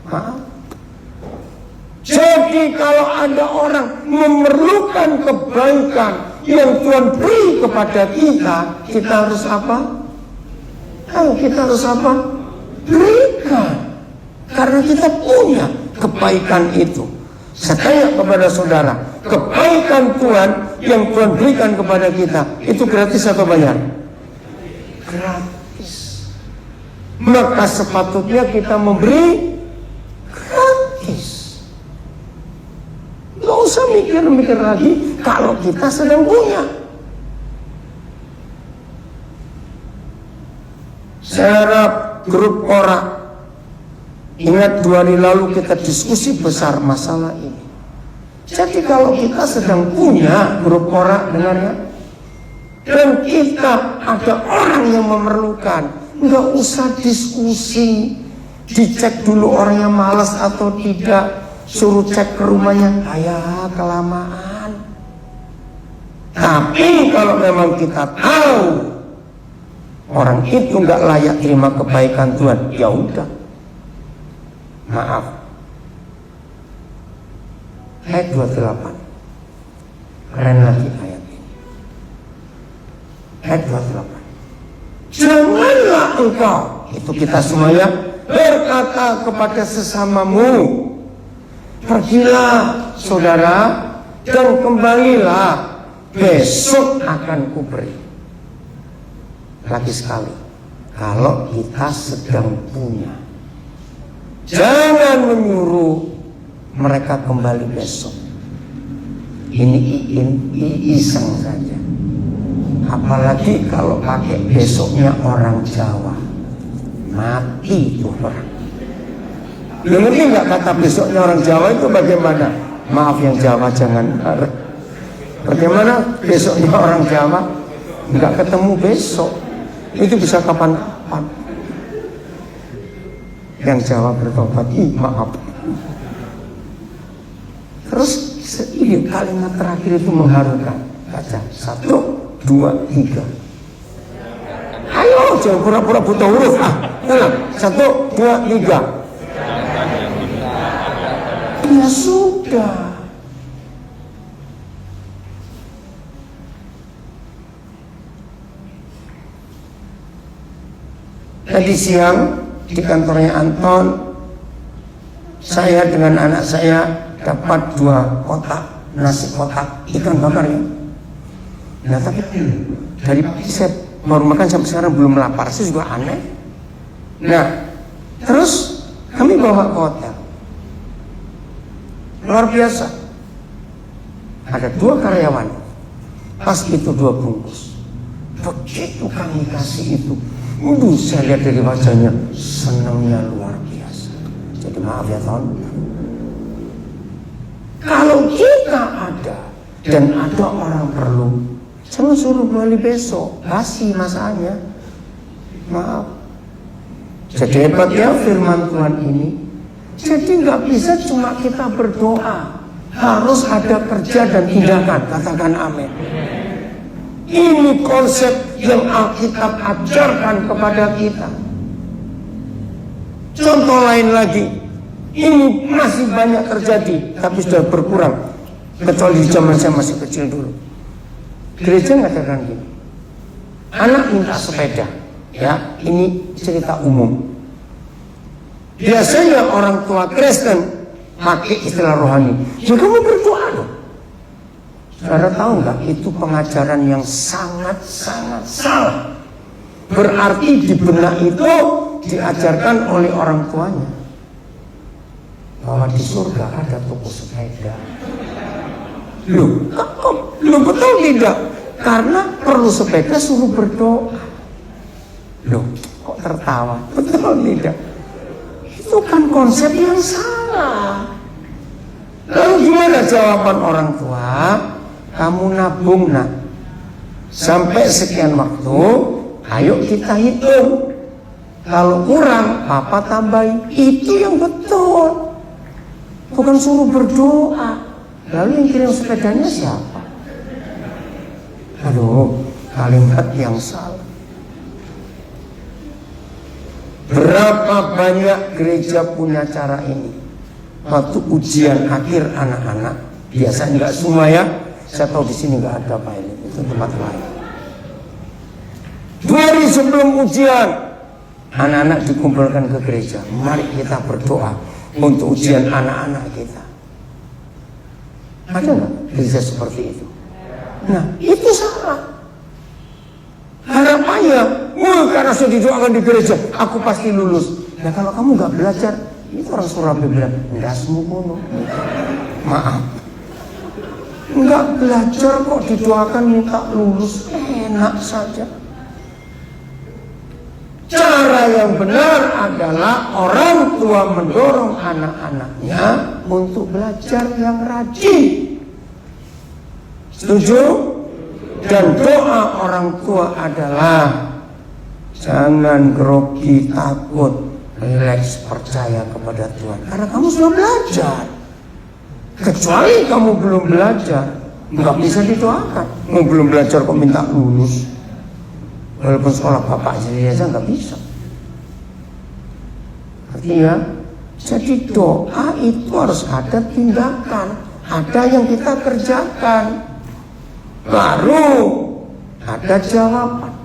Maaf. Jadi kalau ada orang memerlukan kebaikan yang Tuhan beri kepada kita, kita harus apa? Kita harus apa? Berikan. Karena kita punya kebaikan itu. Saya tanya kepada saudara, kebaikan Tuhan yang Tuhan berikan kepada kita, itu gratis atau bayar? Gratis. Maka sepatutnya kita memberi gratis. Gak usah mikir-mikir lagi kalau kita sedang punya. Saya harap grup Korak ingat 2 hari lalu kita diskusi besar masalah ini. Jadi kalau kita sedang punya grup Korak, dengarnya, dan kita ada orang yang memerlukan, nggak usah diskusi, dicek dulu orangnya malas atau tidak, suruh cek ke rumahnya, ayah kelamaan. Tapi kalau memang kita tahu orang itu nggak layak terima kebaikan Tuhan, ya udah, maaf. Ayat 28, keren lagi ayat ini. Ayat 28. Janganlah engkau, itu kita semuanya, berkata kepada sesamamu, pergilah saudara dan kembalilah, besok akan kuberi. Lagi sekali, kalau kita sedang punya, jangan menyuruh mereka kembali besok. Ini iseng saja. Apalagi kalau pakai besoknya orang Jawa, mati tuh orang. Ngerti nggak kata besoknya orang Jawa itu bagaimana? Maaf yang Jawa jangan. Bagaimana besoknya orang Jawa? Nggak ketemu besok. Itu bisa kapan-kapan. Yang Jawa bertobat, maaf. Terus ini kalimat terakhir itu mengharukan. Baca 1, 2, 3. Ayo jangan pura-pura buta huruf. 1, 2, 3. Ya sudah. Tadi siang di kantornya Anton, saya dengan anak saya dapat 2 kotak nasi kotak ikan bakar ya. Nah tapi dari pagi saya baru makan sampai sekarang belum lapar, saya juga aneh. Nah terus kami bawa ke hotel, luar biasa. Ada 2 karyawan, pas itu 2 bungkus. Begitu kami kasih itu, saya lihat dari wajahnya senangnya luar biasa. Jadi maaf ya Ton, kalau kita ada dan ada orang perlu, jangan suruh balik besok, basi masanya. Maaf. Jadi hebat ya firman Tuhan ini. Jadi nggak bisa cuma kita berdoa, harus ada kerja dan tindakan. Katakan amin. Ini konsep yang Alkitab ajarkan kepada kita. Contoh lain lagi, ini masih banyak terjadi, tapi sudah berkurang. Kecuali di zaman saya masih kecil dulu. Gereja ngatakan gini, anak minta sepeda, ya ini cerita umum. Biasanya orang tua Kristen pakai istilah rohani, ya kamu berdoa dong. Saudara tahu nggak, itu pengajaran yang sangat-sangat salah. Berarti di benak itu diajarkan oleh orang tuanya bahwa di surga ada toko sepeda. Loh betul tidak? Karena perlu sepeda suruh berdoa. Loh kok tertawa? Betul tidak? Itu kan konsep yang salah. Lalu gimana jawaban orang tua? Kamu nabung nak, sampai sekian waktu, ayo kita hitung. Kalau kurang, papa tambahin. Itu yang betul. Bukan suruh berdoa. Lalu yang kirim sepedanya siapa? Aduh, kalimat yang salah. Berapa banyak gereja punya cara ini? Waktu ujian akhir anak-anak, biasa enggak semua ya. Saya tahu di sini nggak ada Pak ini, itu tempat lain. 2 hari sebelum ujian, anak-anak dikumpulkan ke gereja. Mari kita berdoa untuk ujian anak-anak kita. Ada nggak gereja seperti itu? Nah, itu salah. Harapannya, karena saya didoakan di gereja, aku pasti lulus. Nah, kalau kamu nggak belajar, itu orang Surabaya bilang, nggak semua. Maaf. Enggak belajar kok didoakan minta lulus, enak saja. yang benar adalah orang tua mendorong anak-anaknya untuk belajar yang rajin. Setuju? Dan doa orang tua adalah jangan grogi, takut, relax, percaya kepada Tuhan. Karena kamu sudah belajar. Kecuali kamu belum belajar, nggak bisa didoakan. Kamu belum belajar kok minta lulus. Walaupun sekolah bapak jadi aja nggak bisa. Artinya, jadi doa itu harus ada tindakan, ada yang kita kerjakan, baru ada jawaban.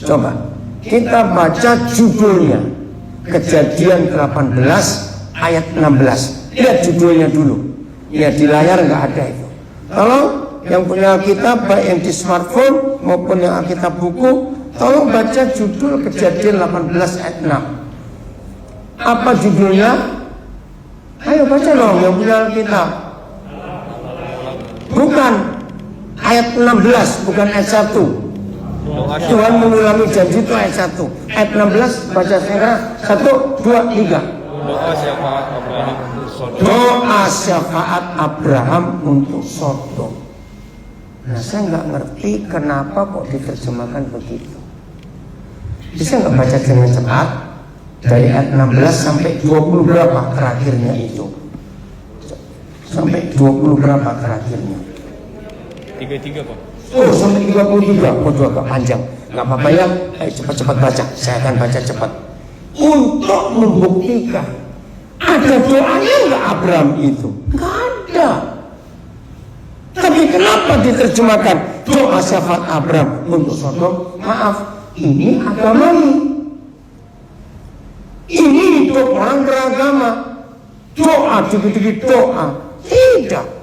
Coba kita baca judulnya, Kejadian 18 ayat 16. Lihat judulnya dulu. Ya di layar nggak ada itu. Tolong yang punya Alkitab, baik yang di smartphone maupun yang Alkitab buku, tolong baca judul Kejadian 18 ayat 6. Apa judulnya? Ayo baca dong yang punya Alkitab. Bukan ayat 16, bukan ayat 1. Tuhan mengulangi janji itu ayat 1. Ayat 16 baca segera. 1, 2, 3. Doa syafaat Abraham untuk Sodom. Doa syafaat Abraham untuk Sodom. Nah, saya nggak ngerti kenapa kok diterjemahkan begitu. Bisa nggak baca dengan cepat? Dari ayat 16 sampai 20 berapa terakhirnya itu? Sampai 20 berapa terakhirnya? 33 Pak. Oh, sampai 33. Waduh, agak panjang. Nggak apa-apa ya. Ayo cepat-cepat baca. Saya akan baca cepat. Untuk membuktikan ada doanya nggak Abraham itu? Nggak ada. Tapi kenapa diterjemahkan doa syafaat Abraham untuk Sodom? Maaf, ini agamawi. Ini untuk orang beragama. Doa, dikit-dikit doa. Tidak.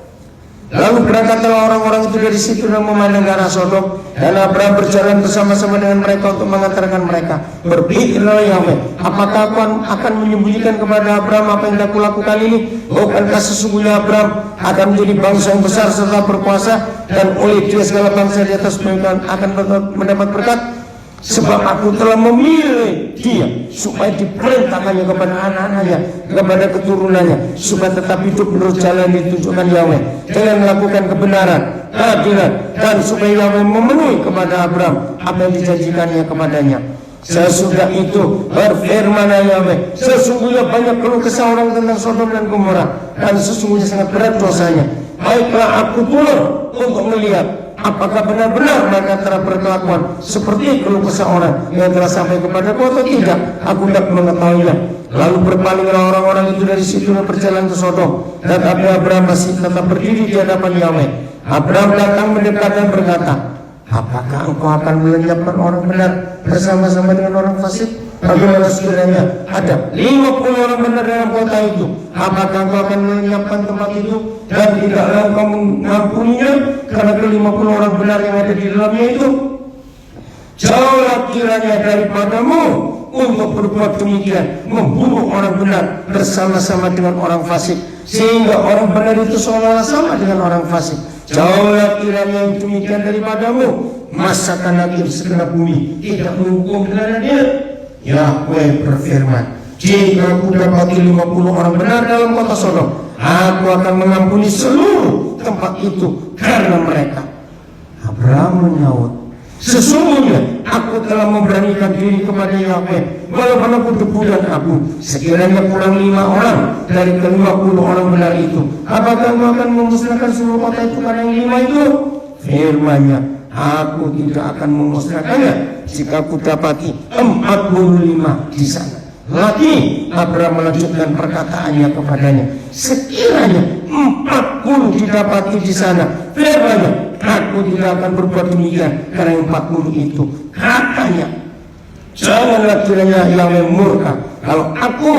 Lalu berangkatlah orang-orang itu dari situ dan memandang ke arah Sodom, dan Abraham berjalan bersama-sama dengan mereka untuk mengantarkan mereka. Berpikirlah Yahweh, apakah aku akan menyembunyikan kepada Abraham apa yang aku lakukan ini? Bukankah sesungguhnya Abraham akan menjadi bangsa yang besar serta berkuasa, dan oleh dia segala bangsa di atas bumi akan mendapat berkat? Sebab aku telah memilih dia supaya diperintahkannya kepada anak-anaknya, kepada keturunannya, supaya tetap hidup menurut jalan yang ditunjukkan Yahweh dengan melakukan kebenaran, keadilan, dan supaya Yahweh memenuhi kepada Abraham apa yang dijanjikannya kepadanya. Sesudah itu berfirman Yahweh, sesungguhnya banyak keluh kesah orang tentang Sodom dan Gomora, dan sesungguhnya sangat berat dosanya. Baiklah aku turun untuk melihat apakah benar-benar mereka telah berkelakuan seperti keluh kesah orang yang telah sampai kepadaku atau tidak. Aku tidak mengetahuinya. Lalu berpalinglah orang-orang itu dari situ dan berjalan ke Sodom. Tetapi Abraham masih tetap berdiri di hadapan Yahweh. Abraham datang mendekat dan berkata, apakah engkau akan melenyapkan orang benar bersama-sama dengan orang fasik? Bagaimana sekiranya ada 50 orang benar dalam kota itu? Apakah engkau akan melenyapkan tempat itu dan tidaklah engkau mengampuninya karena ke-50 orang benar yang ada di dalamnya itu? Jauhlah kiranya daripadamu untuk berbuat demikian, membunuh orang benar bersama-sama dengan orang fasik, sehingga orang benar itu seolah-olah sama dengan orang fasik. Jauhlah kiranya yang demikian daripadamu, masakan hakim segenap bumi tidak menghukum dengan adil. Yahweh berfirman, jika aku dapati 50 orang benar dalam kota Sodom, aku akan mengampuni seluruh tempat itu karena mereka. Abraham menyaut, sesungguhnya aku telah memberanikan diri kepada Yahweh, walaupun aku debu dan abu. Sekiranya kurang 5 orang dari ke-50 orang benar itu, apakah engkau akan memusnahkan seluruh kota itu karena yang 5 itu? Firman-Nya, aku tidak akan memusnahkannya jika aku dapati 45 di sana. Lagi Abraham melanjutkan perkataannya kepadanya, sekiranya 40 didapati di sana, firman-Nya, aku tidak akan berbuat demikian karena yang 40 itu. Katanya, janganlah kiranya Yahweh murka kalau aku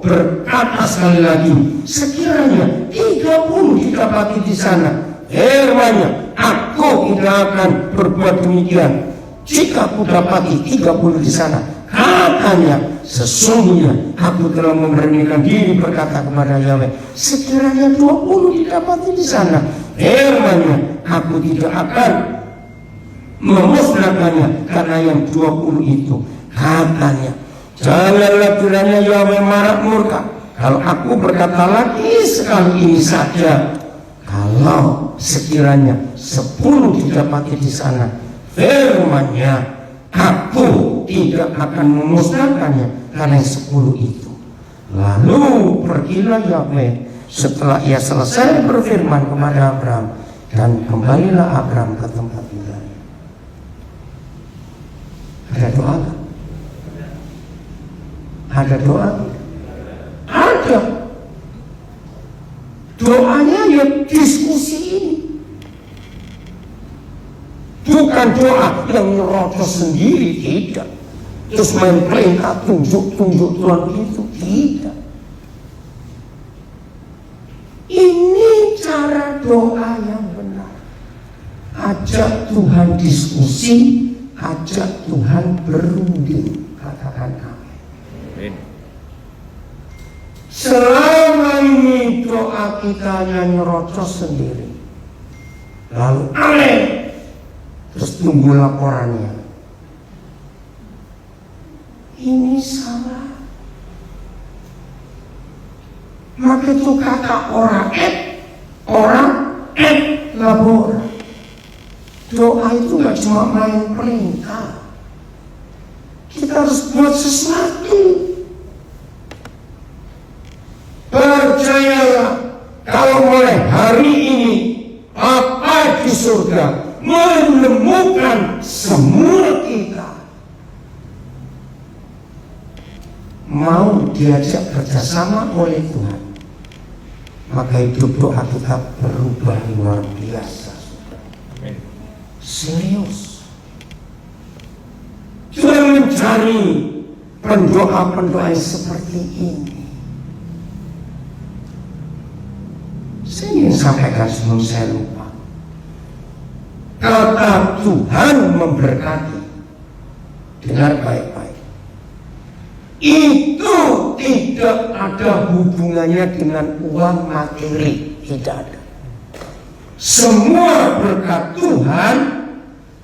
berkata sekali lagi, sekiranya 30 didapati di sana, firman-Nya, aku tidak akan berbuat demikian jika aku dapati 30 di sana. Katanya, sesungguhnya aku telah memberanikan diri berkata kepada Yahweh, sekiranya 20 didapati di sana, firman-Nya, aku tidak akan memusnahkannya karena yang 20 itu. Katanya, janganlah kiranya Yahweh marah murka kalau aku berkata lagi sekali ini saja. Kalau sekiranya 10 didapati di sana firman-Nya, aku tidak akan memusnahkannya karena yang 10 itu. Lalu pergilah Yahweh setelah ia selesai berfirman kepada Abraham, dan kembalilah Abraham ke tempat tinggalnya. Ada doa gak? Ada doa? Ada. Doanya ya diskusi ini. Bukan doa yang nyerocos sendiri, tidak. Terus main perintah tunjuk-tunjuk Tuhan itu, tidak. Ini cara doa yang benar. Ajak Tuhan diskusi, ajak Tuhan berunding. Katakan amin. Selama ini doa kita hanya nyerocos sendiri, lalu amin, terus tunggu laporannya. Ini salah. Maka itu kata orang labor. Doa itu gak cuma main perintah. Kita harus buat sesuatu. Percayalah, kalau mulai hari ini Bapa di surga menemukan semua kita mau diajak kerjasama oleh Tuhan, maka hidup doa kita berubah luar biasa. Serius. Jangan mencari pendoa-pendoa yang seperti ini. Saya ingin sampaikan sebelum saya lupa. Kata Tuhan memberkati. Dengar baik-baik. Itu tidak ada hubungannya dengan uang materi. Tidak ada. Semua berkat Tuhan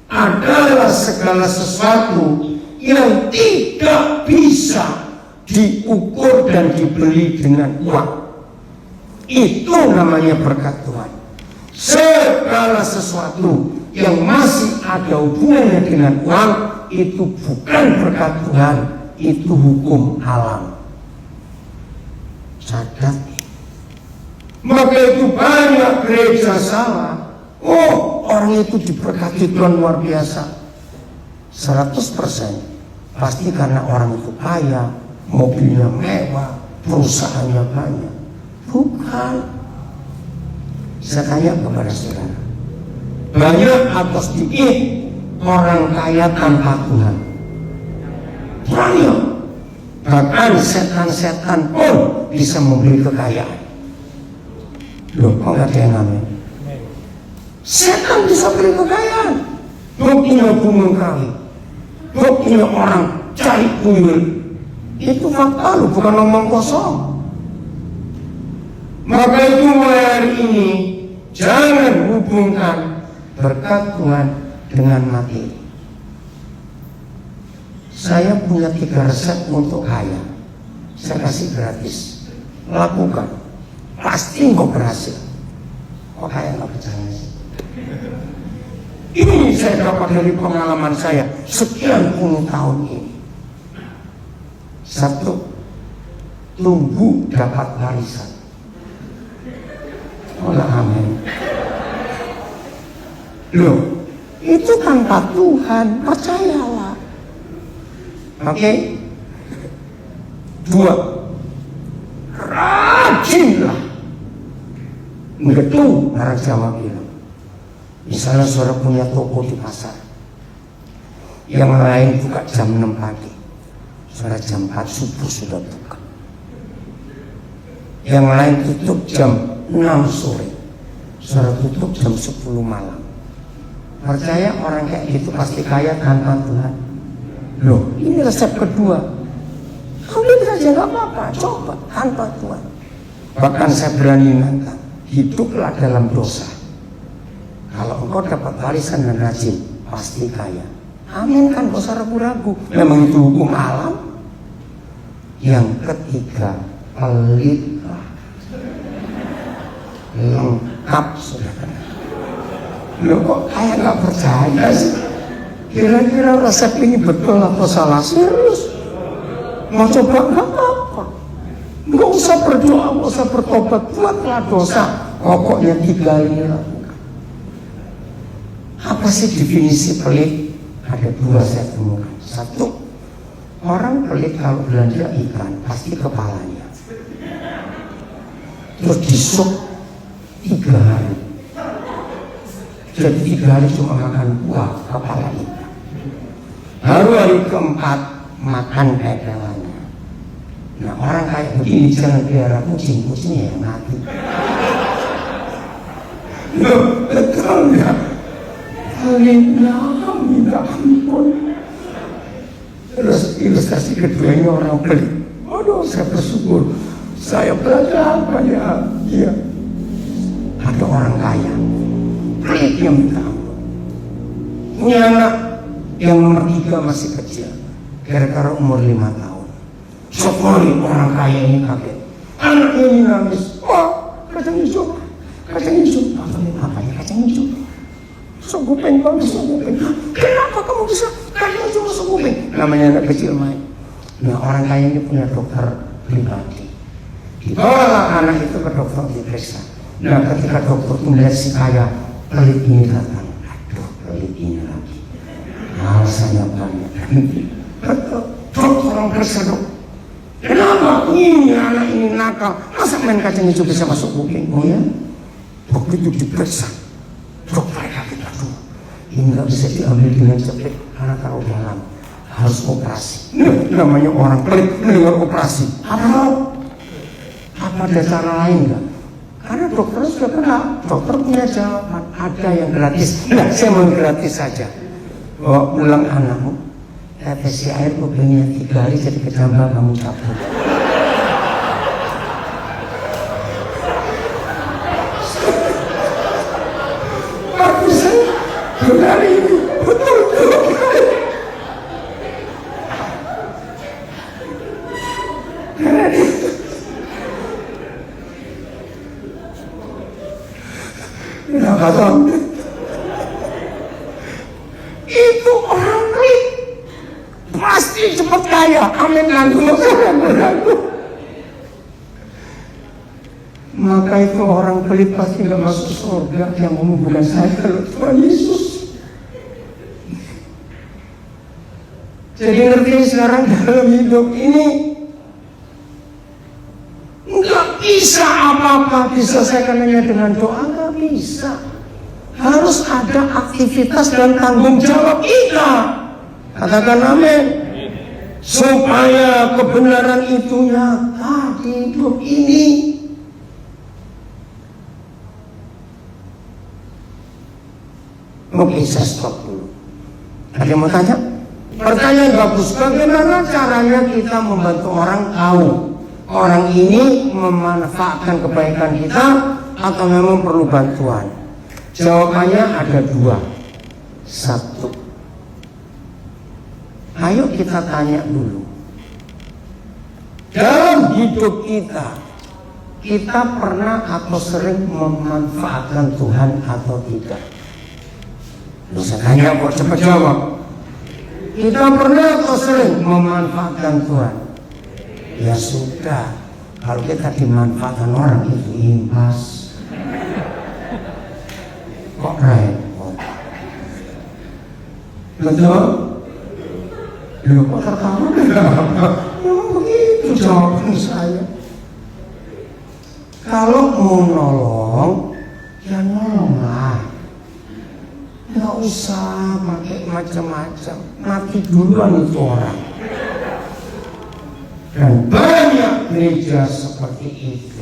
adalah segala sesuatu yang tidak bisa diukur dan dibeli dengan uang. Itu namanya berkat Tuhan. Segala sesuatu yang masih ada hubungannya dengan uang itu bukan berkat Tuhan, itu hukum alam. Catat. Maka itu banyak gereja salah. Oh, orang itu diberkati Tuhan luar biasa. 100% pasti karena orang itu kaya, mobilnya mewah, perusahaannya banyak. Bukan. Saya tanya kepada saudara, banyak atau sedikit orang kaya tanpa Tuhan? Banyak. Bahkan setan-setan pun bisa membeli kekayaan. Loh, kok gak ada yang ngamen? Setan bisa beli kekayaan. Buktinya gunung kawi, buktinya orang cari tuyul. Itu fakta loh, bukan omong kosong. Maka itu mulai hari ini jangan hubungkan berkat Tuhan dengan materi. Saya punya 3 resep untuk kaya. Saya kasih gratis. Lakukan. Pasti kok berhasil. Kok kaya gak percaya sih? Ini saya dapat dari pengalaman saya sekian puluh tahun ini. 1, tunggu dapat warisan. Allah amin. Loh, itu tanpa Tuhan, percayalah. Oke? 2, rajinlah. Betul, orang Jawa bilang. Misalnya saudara punya toko di pasar, yang lain buka jam 6 pagi, saudara jam 4 subuh sudah buka. Yang lain tutup jam 6 sore, saudara tutup jam 10 malam. Percaya orang kayak gitu pasti kaya tanpa Tuhan. Loh, ini resep kedua. Ambil saja gak apa-apa, coba tanpa Tuhan. Bahkan saya berani nantang, hiduplah dalam dosa. Kalau engkau dapat warisan dan rajin, pasti kaya. Amin kan, gak usah ragu-ragu. Memang itu hukum alam. Yang ketiga, pelit. Lengkap saudara. Loh kok kayak gak percaya sih? Kira-kira resep ini betul atau salah? Serius? Mau coba gak apa-apa. Gak usah berdoa, gak usah bertobat, buatlah dosa. Pokoknya 3 ini lakukan. Apa sih definisi pelit? Ada 2 saya temukan. 1, orang pelit kalau belanja ikan pasti kepalanya. Terus disuk 3 hari. Jadi 3 hari cuma makan buah kepala ikan. Baru hari keempat makan pepelannya. Nah orang kayak begini jangan pelihara kucing, kucingnya yang mati. Loh, betul ya? Pelitnya minta ampun. Terus ilustrasi keduanya orang pelit. Aduh, saya bersyukur. Saya belajar banyak. Ya. Ada orang kaya, pelitnya minta ampun. Punya anak yang nomor 3 masih kecil, kira-kira umur 5 tahun. Sekali orang kaya ini kaget. Anaknya ini nangis. Wah, kacang hijau. Kacang hijau. Apanya kacang hijau? Masuk kuping, Bang, masuk kuping. Kenapa kamu bisa kacang hijau masuk kuping? Namanya anak kecil main. Nah, orang kaya ini punya dokter pribadi. Dibawalah anak itu ke dokter diperiksa. Nah, ketika dokter itu melihat si kaya, pelit ini datang. Aduh, pelit ini lagi. Alasannya banyak. Dokter orang periksa, dok. Kenapa ini anak ini nakal? Masa main kacang hijau bisa masuk kuping? Oh ya? Begitu diperiksa, dokter kaget, aduh, ini nggak bisa diambil dengan cepat karena taruh dalam, harus operasi. Namanya orang pelit mendengar operasi. Apa ada cara lain nggak? Karena dokter sudah pernah, dokter punya jawaban. Ada yang gratis. Nah, saya mau gratis saja. Bawa pulang anakmu, tetes air kupingnya 3 hari jadi kejambal kamu cabut. Aku saya hari ini betul. Karena itu kenapa sampai itu orang pelit pasti cepat kaya. Amin langsung. Maka itu orang pelit pasti nggak masuk surga. Yang ngomong bukan saya, kalau Tuhan Yesus. Jadi ngerti sekarang dalam hidup ini nggak bisa apa-apa diselesaikan hanya dengan doa, nggak bisa. Harus ada aktivitas dan tanggung jawab kita. Katakan amin. Supaya kebenaran itu nyata di hidup ini. Oke, saya stop dulu. Ada yang mau tanya? Pertanyaan bagus. Bagaimana caranya kita membantu orang tahu orang ini memanfaatkan kebaikan kita atau memang perlu bantuan? Jawabannya ada 2. 1, ayo kita tanya dulu. Dalam hidup kita pernah atau sering memanfaatkan Tuhan atau tidak? Bisa tanya kok cepat jawab. Kita pernah atau sering memanfaatkan Tuhan? Ya sudah, kalau kita dimanfaatkan orang itu impas. Kok repot? Betul? Loh kok tertawa? Memang begitu jawaban saya. Kalau mau nolong, ya nolonglah. Nggak usah pakai macam-macam. Mati duluan itu orang. Dan banyak gereja seperti itu.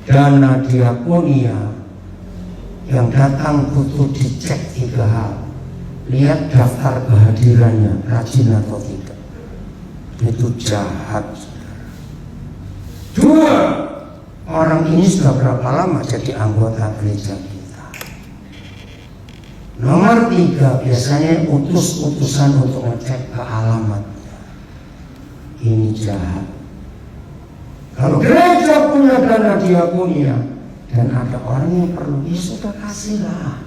Dana diakonia yang datang butuh dicek 3 hal. Lihat daftar kehadirannya, rajin atau tidak. Itu jahat. 2, orang ini sudah berapa lama jadi anggota gereja kita? Nomor 3, biasanya utusan untuk ngecek ke alamat. Ini jahat. Kalau gereja punya dana diakonia dan ada orang yang perlu, ya sudah kasihlah.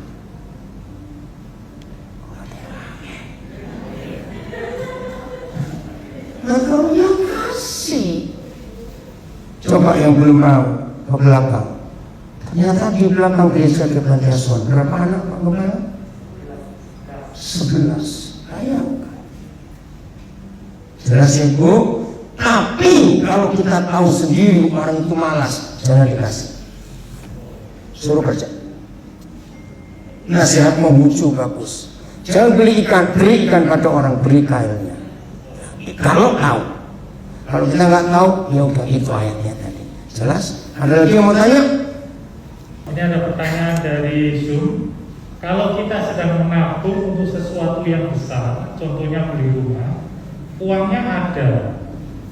Nah kalau yang kasih, coba yang belum mau ke belakang. Ternyata di belakang gereja Kepantiasuhan berapa anak Pak Gembala? 11. Bayangkan. Jelas ya Bu. Tapi kalau kita tahu sendiri orang itu malas, jangan dikasih. Suruh kerja. Nasihat memuju bagus. Jangan beri ikan pada orang, beri kailnya. Kalau tahu. Kalau kita nggak tahu, ya udah itu ayatnya tadi. Jelas? Ada lagi yang mau tanya? Ini ada pertanyaan dari Zoom. Kalau kita sedang menabung untuk sesuatu yang besar, contohnya beli rumah, uangnya ada,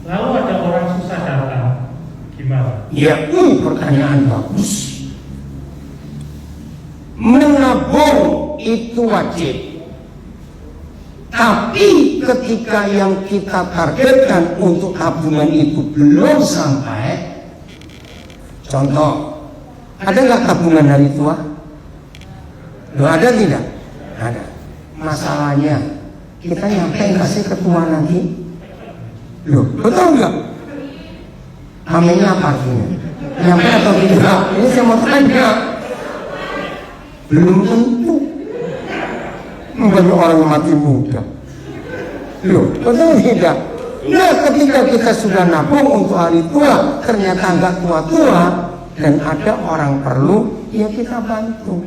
lalu ada orang susah datang, gimana? Ya, pertanyaan bagus. Menabung itu wajib. Tapi ketika yang kita targetkan untuk tabungan itu belum sampai, contoh, ada nggak tabungan hari tua? Loh, ada tidak? Ada. Masalahnya, kita nyampe nggak sih ke tua nanti? Loh, betul nggak? Aminnya apa artinya? Nyampe atau tidak? Ini saya mau tanya. Belum tentu. Banyak orang yang mati muda. Loh, betul tidak? Nah, ketika kita sudah nabung untuk hari tua, ternyata nggak tua-tua dan ada orang perlu, ya kita bantu.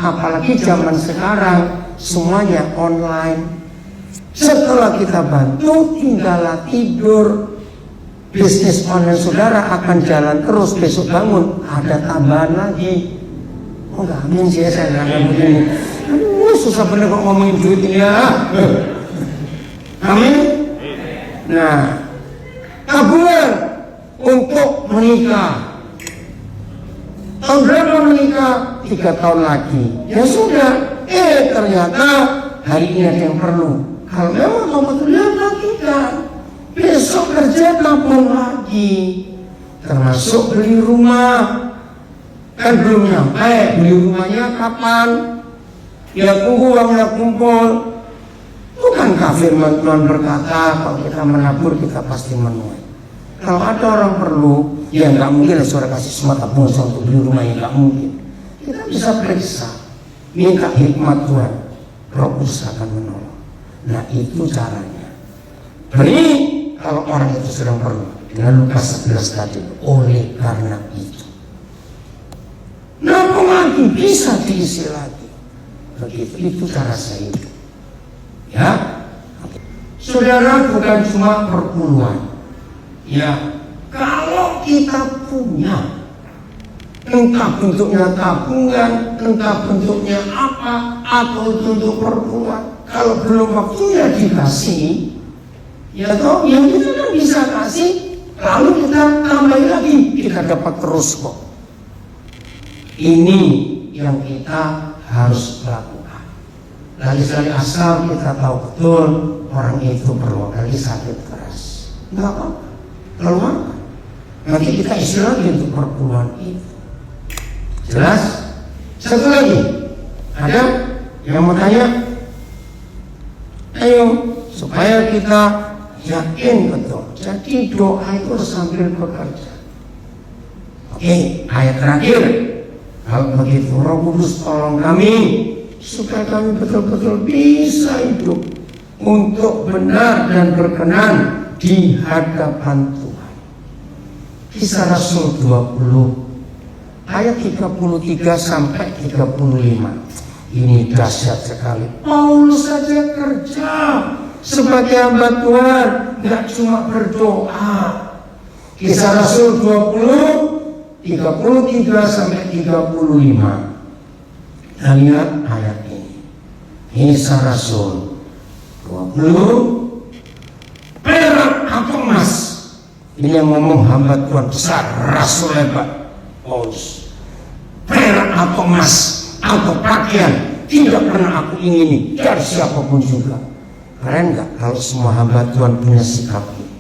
Apalagi zaman sekarang semuanya online. Setelah kita bantu, tinggallah tidur. Bisnis online saudara akan jalan terus. Besok bangun ada tambahan lagi. Oh enggak, amin sih saya nggak begini. Aduh, susah bener kok ngomongin duit ini ya. Amin. Nah, tabungan untuk menikah. Tahun berapa menikah? 3 tahun lagi. Ya sudah. Ternyata hari ini ada yang perlu. Kalau memang kamu terlihat lakukan. Besok kerja tabung lagi. Termasuk beli rumah. Kan belum nyampe. Beli rumahnya kapan? Ya tunggu uangnya kumpul. Bukan kafir Tuhan berkata kalau kita menabur kita pasti menuai. Kalau ada orang perlu, ya nggak mungkin lah saudara kasih semua tabungan untuk beli rumah, yang nggak mungkin. Kita bisa periksa, minta hikmat Tuhan, Roh Kudus akan menolong. Nah itu caranya. Beri kalau orang itu sedang perlu. Dengan Lukas 11 tadi, oleh karena itu. Nabung lagi bisa diisi lagi. Begitu itu cara saya itu. Ya, saudara bukan cuma perpuluhan. Ya, kalau kita punya, entah bentuknya tabungan, entah bentuknya apa, atau untuk perpuluhan, kalau belum waktunya dikasih, ya toh, yang kita kan bisa kasih, lalu kita tambahin lagi, kita dapat terus kok. Ini yang kita harus lakukan. Lagi-lagi asal kita tahu betul orang itu perlu, lagi sakit keras, nggak apa-apa. Keluarkan. Nanti kita isi lagi untuk perpuluhan itu. Jelas? Satu lagi. Ada yang mau tanya? Ayo, supaya kita yakin betul. Jadi doa itu sambil bekerja. Oke, ayat terakhir. Kalau begitu Roh Kudus tolong kami supaya kami betul-betul bisa hidup untuk benar dan berkenan di hadapan Tuhan. Kisah Rasul 20 ayat 33 sampai 35. Ini dahsyat sekali. Paulus saja kerja sebagai hamba Tuhan, nggak cuma berdoa. Kisah Rasul 20 33 sampai 35. Nah, lihat ayat ini. Kisah Rasul 20 perak atau emas. Ini yang ngomong hamba Tuhan besar, Rasul hebat, Paulus. Perak atau emas atau pakaian tidak pernah aku ingini dari siapapun juga. Keren nggak kalau semua hamba Tuhan punya sikap ini?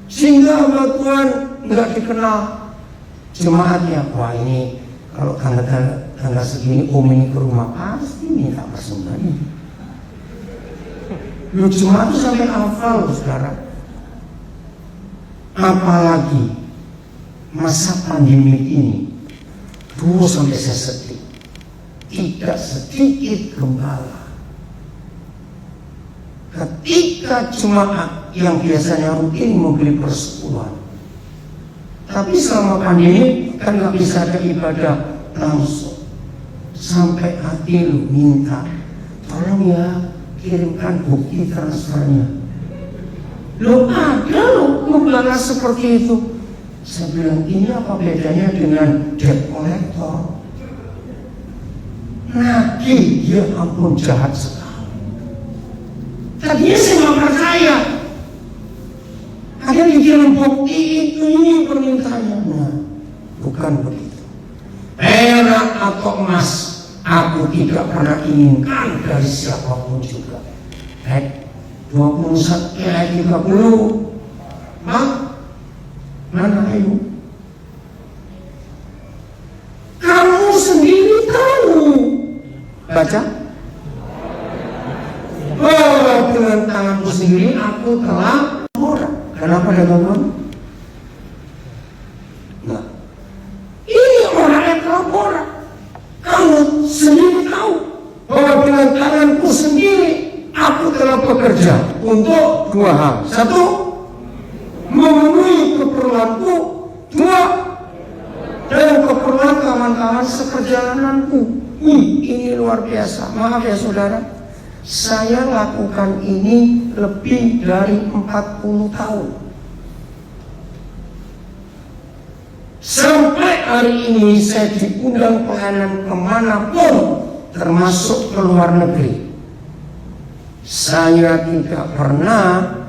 Sehingga hamba Tuhan nggak dikenal jemaatnya. Wah, ini kalau tanggal segini om ini ke rumah pasti minta persembahan. Lu jemaat itu sampai hafal, saudara. Apalagi masa pandemi ini, dulu sampai saya sedih. Tidak sedikit gembala ketika jemaat yang biasanya rutin membeli persekutuan, tapi selama pandemi kan nggak bisa ada ibadah langsung, sampai hati lu minta tolong ya kirimkan bukti transfernya. Lo ada lo gembala seperti itu. Saya bilang, ini apa bedanya dengan debt collector? Nagih, ya ampun jahat sekali. Tadinya saya nggak percaya. Ada dikirim bukti itu ini permintaannya. Nah, bukan begitu. Perak atau emas aku tidak pernah inginkan dari siapapun juga. 21 ayat 30. Mana ayo? Kamu sendiri tahu. Baca. Oh, dengan tanganku sendiri aku telah borak. Kenapa teman-teman? Nah, ini orang yang telah borak. Kamu sendiri tahu bahwa dengan tanganku sendiri aku telah bekerja untuk dua hal. Satu, memenuhi keperluanku. Dua, dan keperluan kawan-kawan seperjalananku. Ini luar biasa. Maaf ya saudara, saya lakukan ini lebih dari 40 tahun. Sampai hari ini saya diundang pelayanan kemanapun, termasuk ke luar negeri. Saya tidak pernah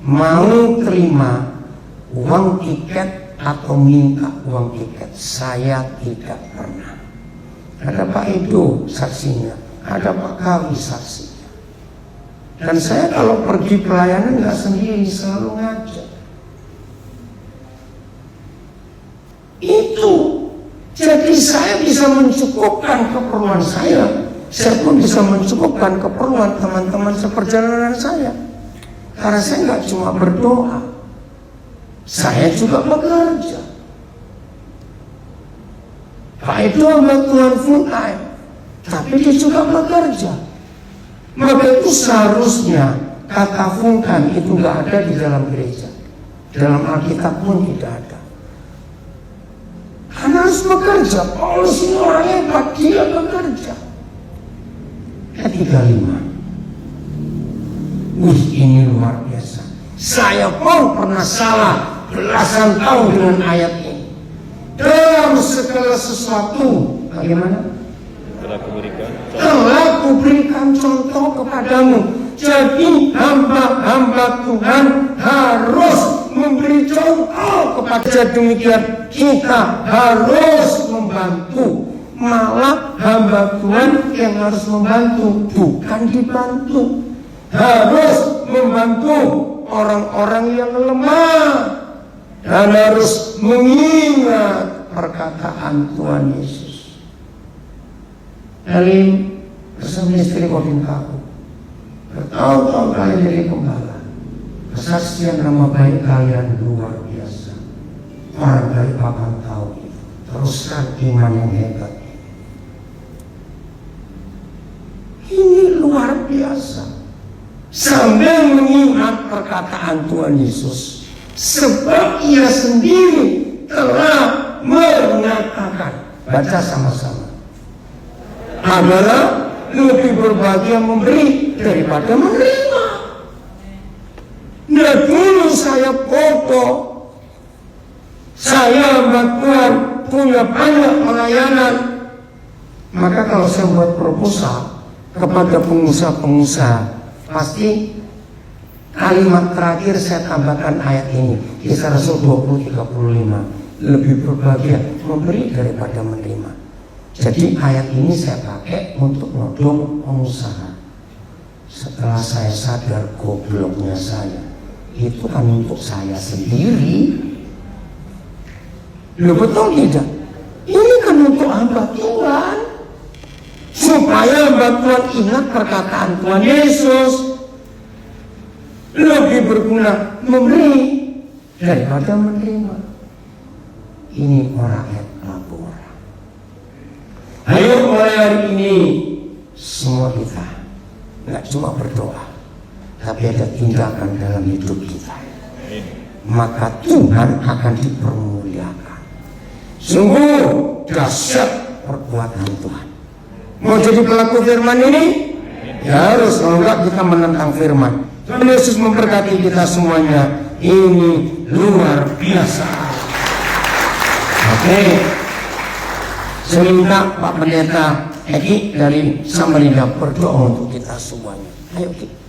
mau terima uang tiket atau minta uang tiket. Saya tidak pernah. Ada Pak Edo saksinya, ada Pak Kawi saksinya. Dan saya kalau pergi pelayanan nggak sendiri, selalu ngajak. Itu jadi saya bisa mencukupkan keperluan saya. Saya pun bisa mencukupkan keperluan teman-teman seperjalanan saya. Karena saya nggak cuma berdoa, saya juga bekerja. Pak itu hamba Tuhan full time, tapi dia juga bekerja. Maka itu seharusnya kata full time itu nggak ada di dalam gereja. Dalam Alkitab pun tidak ada. Karena harus bekerja. Paulus ini orang hebat, dia bekerja. Ayat 35. Wih, ini luar biasa. Saya pun pernah salah belasan tahun dengan ayat ini. Dalam segala sesuatu, bagaimana? Telah kuberikan contoh kepadamu. Jadi hamba-hamba Tuhan harus memberi contoh kepada. Demikian kita harus membantu. Malah hamba Tuhan yang harus membantu, bukan dibantu. Harus membantu orang-orang yang lemah dan harus mengingat perkataan Tuhan Yesus. Elim bersama istri Kodinkaku bertahun-tahun kalian jadi gembala. Kesaksian nama baik kalian luar biasa. Orang dari akan tahu itu. Teruskan iman yang hebat. Ini luar biasa. Sambil mengingat perkataan Tuhan Yesus, sebab ia sendiri telah menyatakan. Baca sama-sama. Adalah lebih berbahagia memberi daripada menerima. Nah, dulu saya foto, saya Tuhan punya banyak pelayanan. Maka kalau saya buat proposal kepada pengusaha-pengusaha, pasti kalimat terakhir saya tambahkan ayat ini, Kisah Rasul 20:35. Lebih berbahagia memberi daripada menerima. Jadi ayat ini saya pakai untuk nodong pengusaha. Setelah saya sadar gobloknya saya, itu kan untuk saya sendiri. Loh, betul tidak? Ini kan untuk hamba Tuhan, supaya hamba Tuhan ingat perkataan Tuhan Yesus, lebih berguna memberi daripada menerima. Ini orang yang lapor. Ayo mulai hari ini semua kita nggak cuma berdoa, tapi ada tindakan dalam hidup kita. Maka Tuhan akan dipermuliakan. Sungguh dahsyat perbuatan Tuhan. Mau jadi pelaku firman ini? Ya harus, kalau enggak kita menentang firman. Tuhan Yesus memberkati kita semuanya. Ini luar biasa. Oke. Saya minta Pak Pendeta Eki dari Samarinda berdoa untuk kita semuanya. Ayo Ki.